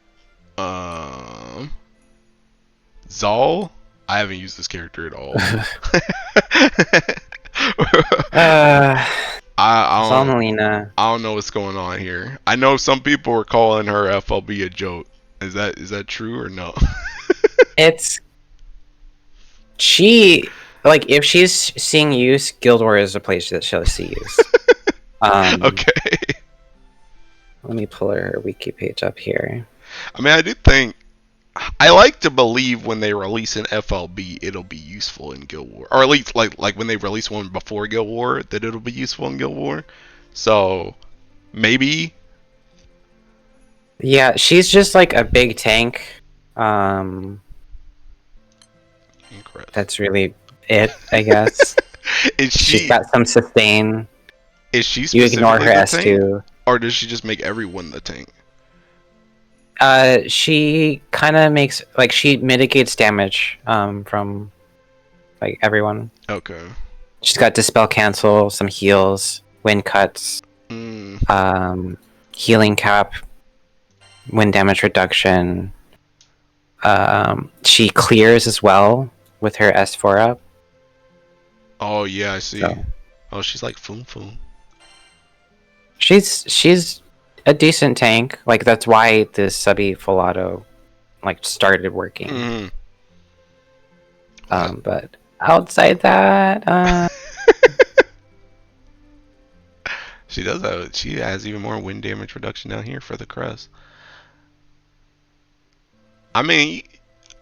Zal, I haven't used this character at all. I don't know what's going on here. I know some people were calling her FLB a joke. Is that true or no? She like if she's seeing use, Guild Wars is a place that she'll see use. Okay. Let me pull her wiki page up here. I mean, I do think I like to believe when they release an FLB, it'll be useful in Guild War, or at least like when they release one before Guild War, that it'll be useful in Guild War. So maybe. Yeah, she's just like a big tank. That's really it, I guess. She's got some sustain. Is she you ignore her S2, or does she just make everyone the tank? She kind of makes like she mitigates damage from like everyone. Okay. She's got dispel, cancel, some heals, wind cuts, healing cap, wind damage reduction. She clears as well with her S4 up. Oh yeah, I see. So. Oh, she's like Foom Foom. She's a decent tank. Like that's why this subby full auto like started working. But outside that, she has even more wind damage reduction down here for the crest. I mean,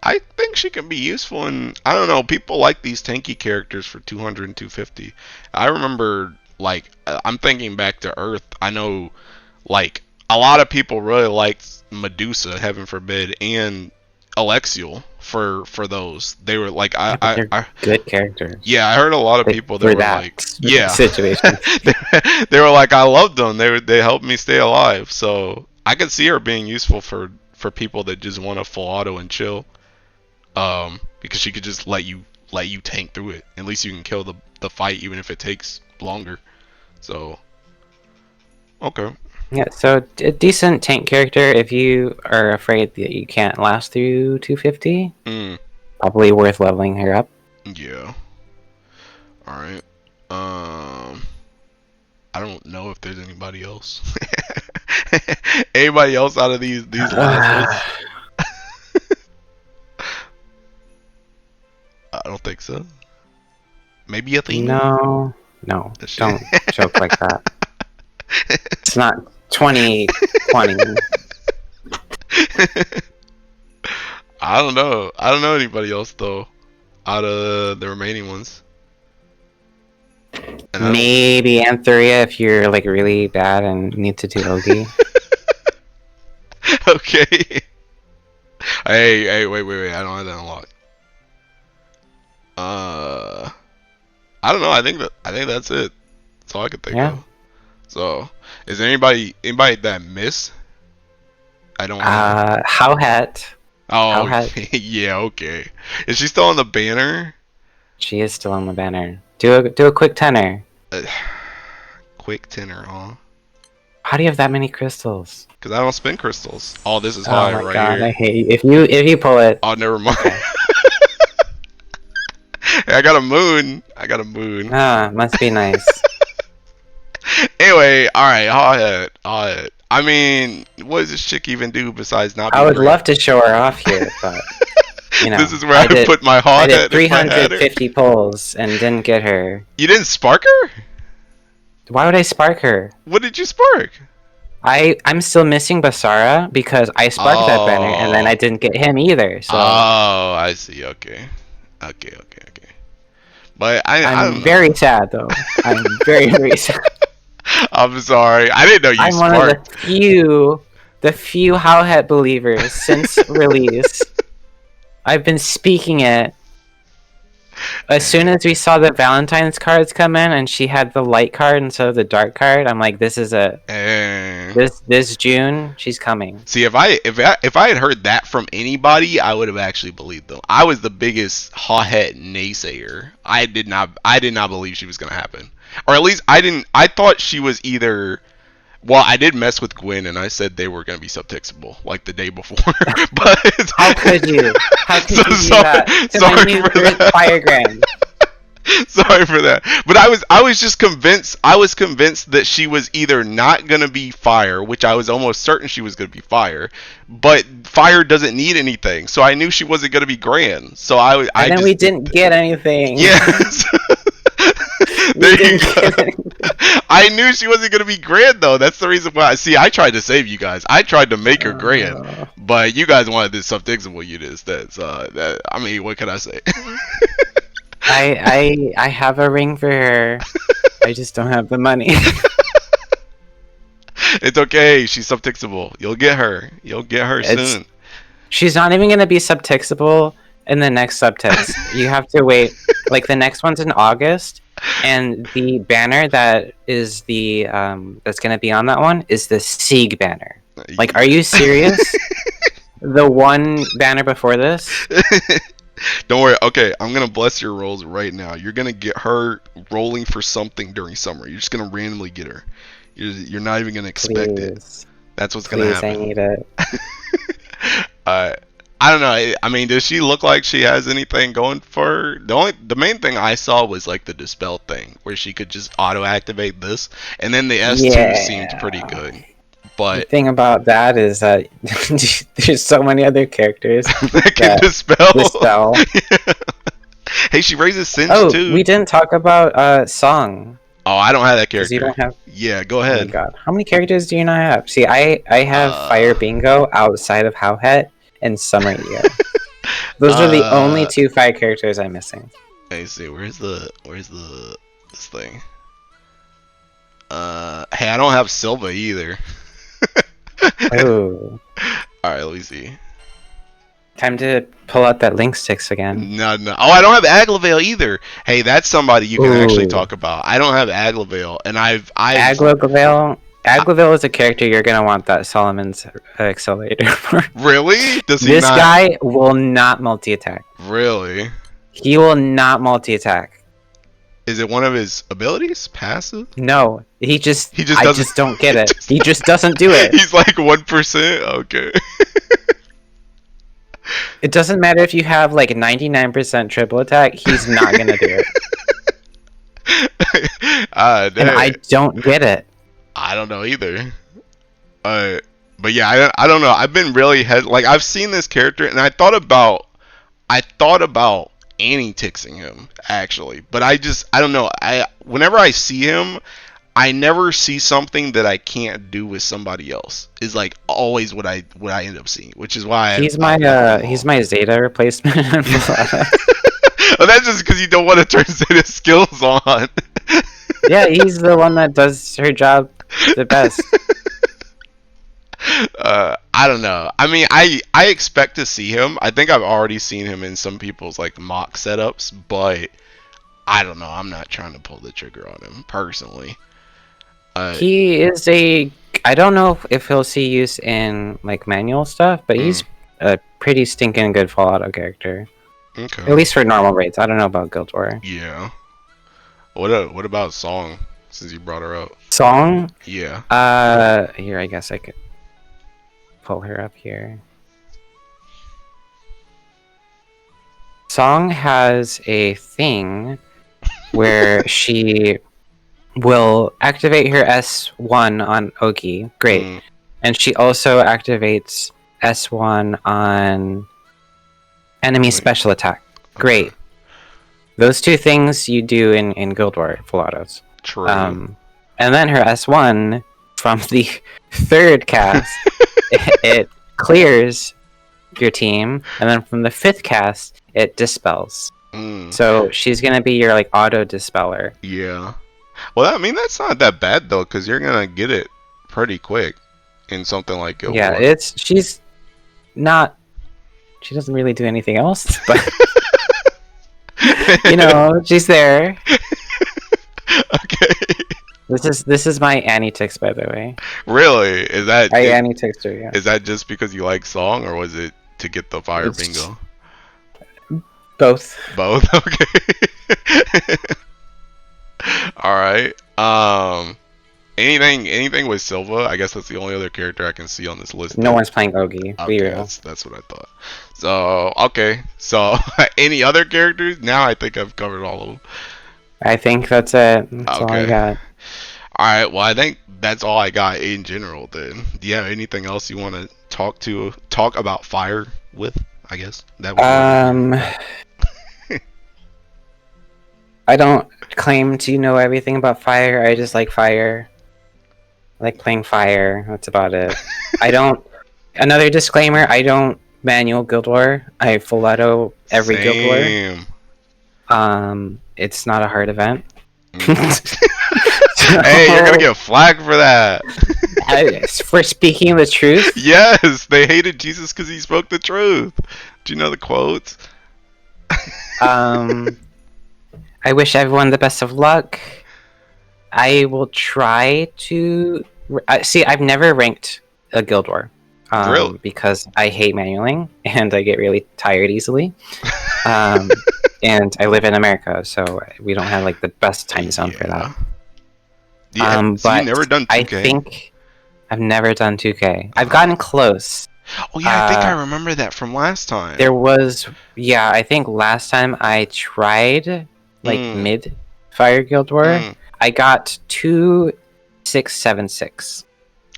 I think she can be useful, and I don't know, people like these tanky characters for 200 and 250. I remember, like, I'm thinking back to Earth. I know, like, a lot of people really liked Medusa, heaven forbid, and Alexiel for those. They were like, I good characters. Yeah, I heard a lot of people that were like, yeah, situation. they were like, I loved them. They helped me stay alive. So I could see her being useful for people that just want a full auto and chill. Because she could just let you tank through it. At least you can kill the fight even if it takes longer. So okay. Yeah, so a decent tank character if you are afraid that you can't last through 250. Probably worth leveling her up. Yeah. Alright. I don't know if there's anybody else. Anybody else out of these last ones? I don't think so. Maybe Athena. No, don't joke like that. It's not 2020. I don't know. I don't know anybody else though, out of the remaining ones. And Maybe Antheria if you're like really bad and need to do Ogi. Okay. Hey, wait. I don't have that unlocked. I don't know. I think that's it. That's all I can think of. So, is there anybody that missed? I don't know. Howhat. Oh, yeah, okay. Is she still on the banner? She is still on the banner. Do a quick tenor. Quick tenor, huh? How do you have that many crystals? Because I don't spin crystals. Oh, this is Oh high my right god, here. I hate you. If you pull it. Oh, never mind. Okay. Hey, I got a moon. Ah, must be nice. Anyway, alright, hot. I mean, what does this chick even do besides not be I would great? love to show her off here, but you know. This is where I put my hot I did head if I had her. 350 pulls and didn't get her. You didn't spark her? Why would I spark her? What did you spark? I'm still missing Basara because I sparked that banner and then I didn't get him either. So oh, I see. Okay. But I'm very sad though. I'm very sad. I'm sorry. I didn't know you I'm sparked. one of the few Howhat believers since release. I've been speaking it. As soon as we saw the Valentine's cards come in and she had the light card instead of the dark card, I'm like, this is it. This June, she's coming. See, if I had heard that from anybody, I would have actually believed them. I was the biggest hothead naysayer. I did not believe she was gonna happen, or at least I thought she was either. Well, I did mess with Gwen, and I said they were going to be subtixable, like the day before. But how could you? How could you do that? Sorry for that. Firegram. Sorry for that. But I was just convinced. I was convinced that she was either not going to be fire, which I was almost certain she was going to be fire. But fire doesn't need anything, so I knew she wasn't going to be grand. So we didn't get anything. Yes. There you go. I knew she wasn't gonna be grand though. That's the reason why. See, I tried to save you guys. I tried to make her grand, but you guys wanted this subfixable units. I mean, what can I say? I have a ring for her. I just don't have the money. It's okay. She's subfixable. You'll get her soon. She's not even gonna be subtixable in the next subtext. You have to wait. Like the next one's in August, and the banner that is the that's gonna be on that one is the Sieg banner. Like, are you serious? The one banner before this? Don't worry. Okay, I'm gonna bless your rolls right now. You're gonna get her rolling for something during summer. You're just gonna randomly get her. You're not even gonna expect it. That's what's gonna happen. I need it. I don't know. I mean, does she look like she has anything going for her? The main thing I saw was like the dispel thing, where she could just auto activate this, and then the S2 seemed pretty good. But the thing about that is that there's so many other characters that can dispel. Yeah. Hey, she raises Singe too. We didn't talk about Song. Oh, I don't have that character. You don't have. Yeah, go ahead. Oh my god, how many characters do you not have? See, I have Fire Bingo outside of Howhat and Summer Year. Those are the only 2 fire characters I'm missing. Let me see. Where's this thing? Hey, I don't have Silva either. Oh. All right, let me see. Time to pull out that link sticks again. No. Oh, I don't have Aglovale either. Hey, that's somebody you can actually talk about. I don't have Aglovale, and I've Aglovale is a character you're gonna want that Solomon's accelerator for. Really? Does he This guy will not multi-attack. Really? He will not multi-attack. Is it one of his abilities? Passive? No. I just don't get it. He just doesn't do it. He's like 1%? Okay. It doesn't matter if you have like 99% triple attack, he's not gonna do it. And I don't get it. I don't know either. But yeah, I don't know. I've been really like I've seen this character, and I thought about anti-tixing him actually, but I don't know. I whenever I see him, I never see something that I can't do with somebody else. Is like always what I end up seeing, which is why I've left him he's off. my Zeta replacement. Well, that's just because you don't want to turn Zeta skills on. Yeah, he's the one that does her job the best. I don't know. I mean, I expect to see him. I think I've already seen him in some people's like mock setups, but I don't know. I'm not trying to pull the trigger on him personally. He is a. I don't know if he'll see use in like manual stuff, but he's a pretty stinking good Fallout character. Okay. At least for normal raids. I don't know about Guild War. Yeah. What about Song? Since you brought her up. Song? Yeah. Here I guess I could pull her up here. Song has a thing where she will activate her S1 on Ogi. Great. And she also activates S1 on enemy special attack. Great. Okay. Those two things you do in Guild War full autos. True. And then her S1 from the third cast, it clears your team, and then from the fifth cast, it dispels. So she's gonna be your like auto dispeller. Yeah. Well, I mean that's not that bad though, because you're gonna get it pretty quick in something like Guild War. Yeah, she's not. She doesn't really do anything else, but you know, she's there. Okay. This is my Annie Tix, by the way. Really? Is that Annie Tixed her? Yeah. Is that just because you like Song, or was it to get the fire bingo? Both. Both. Okay. All right. Anything with Silva? I guess that's the only other character I can see on this list. No one's playing Ogi. Okay, that's what I thought. So okay. So any other characters? Now I think I've covered all of them. I think that's it. That's all I got. All right. Well, I think that's all I got in general. Then, do you have anything else you want to talk about fire with? I guess that would I don't claim to know everything about fire. I just like fire. I like playing fire. That's about it. I don't. Another disclaimer: I don't manual Guild War. I full auto every Guild War. It's not a hard event. Hey, you're gonna get flagged for that. For speaking the truth. Yes, they hated Jesus because he spoke the truth. Do you know the quotes? I wish everyone the best of luck. I will try to see. I've never ranked a Guild War, Really? because I hate manualing and I get really tired easily. And I live in America, so we don't have like the best time zone for that. Yeah. So but you've never done 2K? I think I've never done 2K. I've gotten close. Oh yeah, I think I remember that from last time. There was, yeah, I think last time I tried like mid Fire Guild War, I got 2676.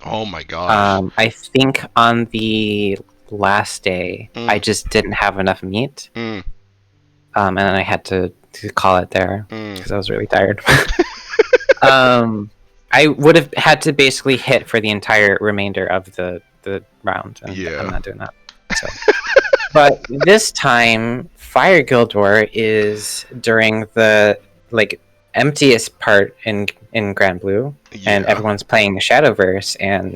Oh my gosh. I think on the last day, I just didn't have enough meat. And then I had to call it there because I was really tired. I would have had to basically hit for the entire remainder of the round. And I'm not doing that. So. But this time, Fire Guild War is during the like emptiest part in Grand Blue, and everyone's playing Shadowverse and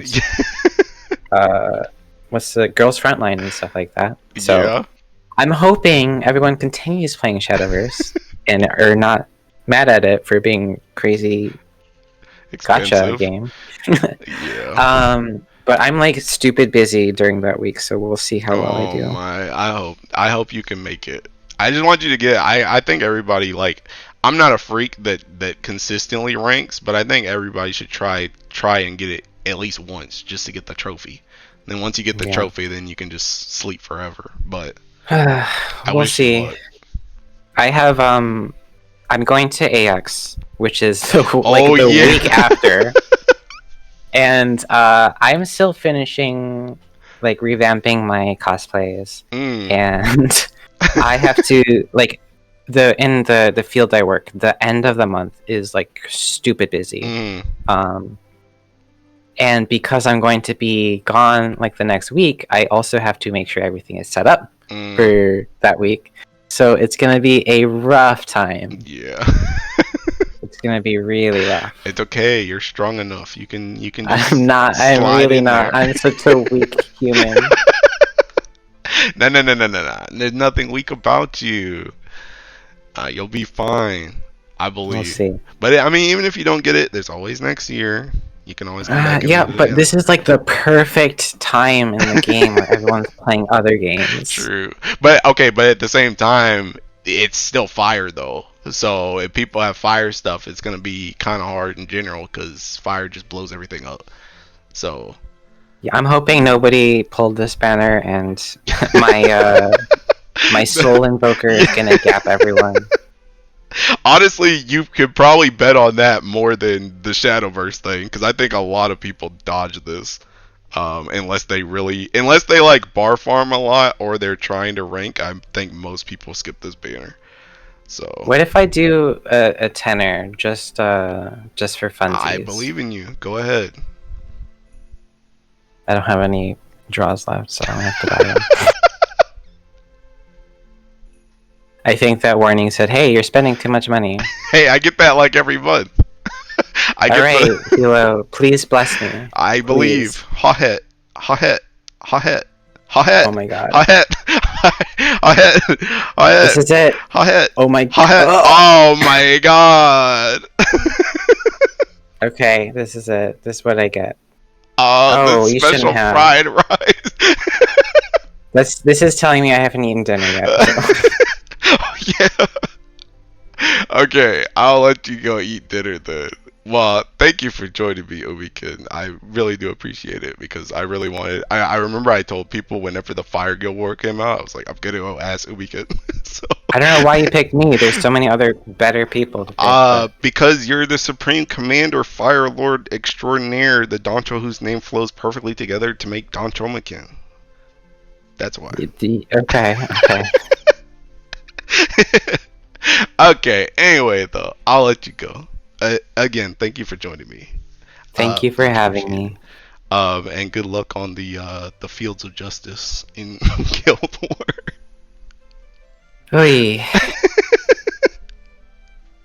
what's the Girls Frontline and stuff like that. So I'm hoping everyone continues playing Shadowverse and are not mad at it for being crazy gotcha game. But I'm like stupid busy during that week, so we'll see how well I do. I hope you can make it. I just want you to get. I think everybody like. I'm not a freak that consistently ranks, but I think everybody should try and get it at least once just to get the trophy. And then once you get the trophy, then you can just sleep forever. But we'll see. I have I'm going to AX, which is the week after. And I'm still finishing, like, revamping my cosplays, Mm. and I have to, like, the field I work, the end of the month is like stupid busy. Mm. And because I'm going to be gone like the next week, I also have to make sure everything is set up Mm. for that week. So it's gonna be a rough time. Yeah. It's gonna be really rough. It's okay. You're strong enough. You can I'm just not. I'm slide really in not. there. I'm such a weak human. No, no, no, no, no, no. There's nothing weak about you. You'll be fine. I We'll believe. see. But I mean, even if you don't get it, there's always next year. You can always come back and Yeah, meet it but again. this is like the perfect time in the game where everyone's playing other games. True. But okay, but at the same time, it's still fire though. So if people have fire stuff, it's gonna be kind of hard in general because fire just blows everything up. So Yeah, I'm hoping nobody pulled this banner and my soul invoker is gonna gap everyone. honestly, you could probably bet on that more than the Shadowverse thing because I think a lot of people dodge this. Unless they like bar farm a lot or they're trying to rank, I think most people skip this banner. So What if I do a tenor just for I funsies? believe in you. Go ahead. I don't have any draws left, so I'm gonna have to buy them. I think that warning said, "Hey, you're spending too much money." Hey, I get that like every month. I All get right, the. Hilo, please bless me. I believe. Please. Ha hit. Ha hit. Ha hit. Ha hit. Oh my god. Ha hit. Ha hit. Ha This hit. is it. Ha hit. Oh my. Ha hit. Oh! Oh my god. Okay, this is it. This is what I get. Oh, the Oh, you shouldn't special have. fried rice. This is telling me I haven't eaten dinner yet. So. Yeah. Okay, I'll let you go eat dinner then. Well, thank you for joining me, Ubikin. I really do appreciate it because I really wanted. I remember I told people whenever the Fire Guild War came out, I was like, I'm gonna go ask Ubikin. So, I don't know why you picked me. There's so many other better people to pick. But because you're the Supreme Commander, Fire Lord Extraordinaire, the Doncho whose name flows perfectly together to make Donchomakin. That's why. okay, okay. Okay. Anyway, though, I'll let you go. Again, thank you for joining me. Thank you for Much having appreciated. me. And good luck on the fields of justice in Guild War. Oy.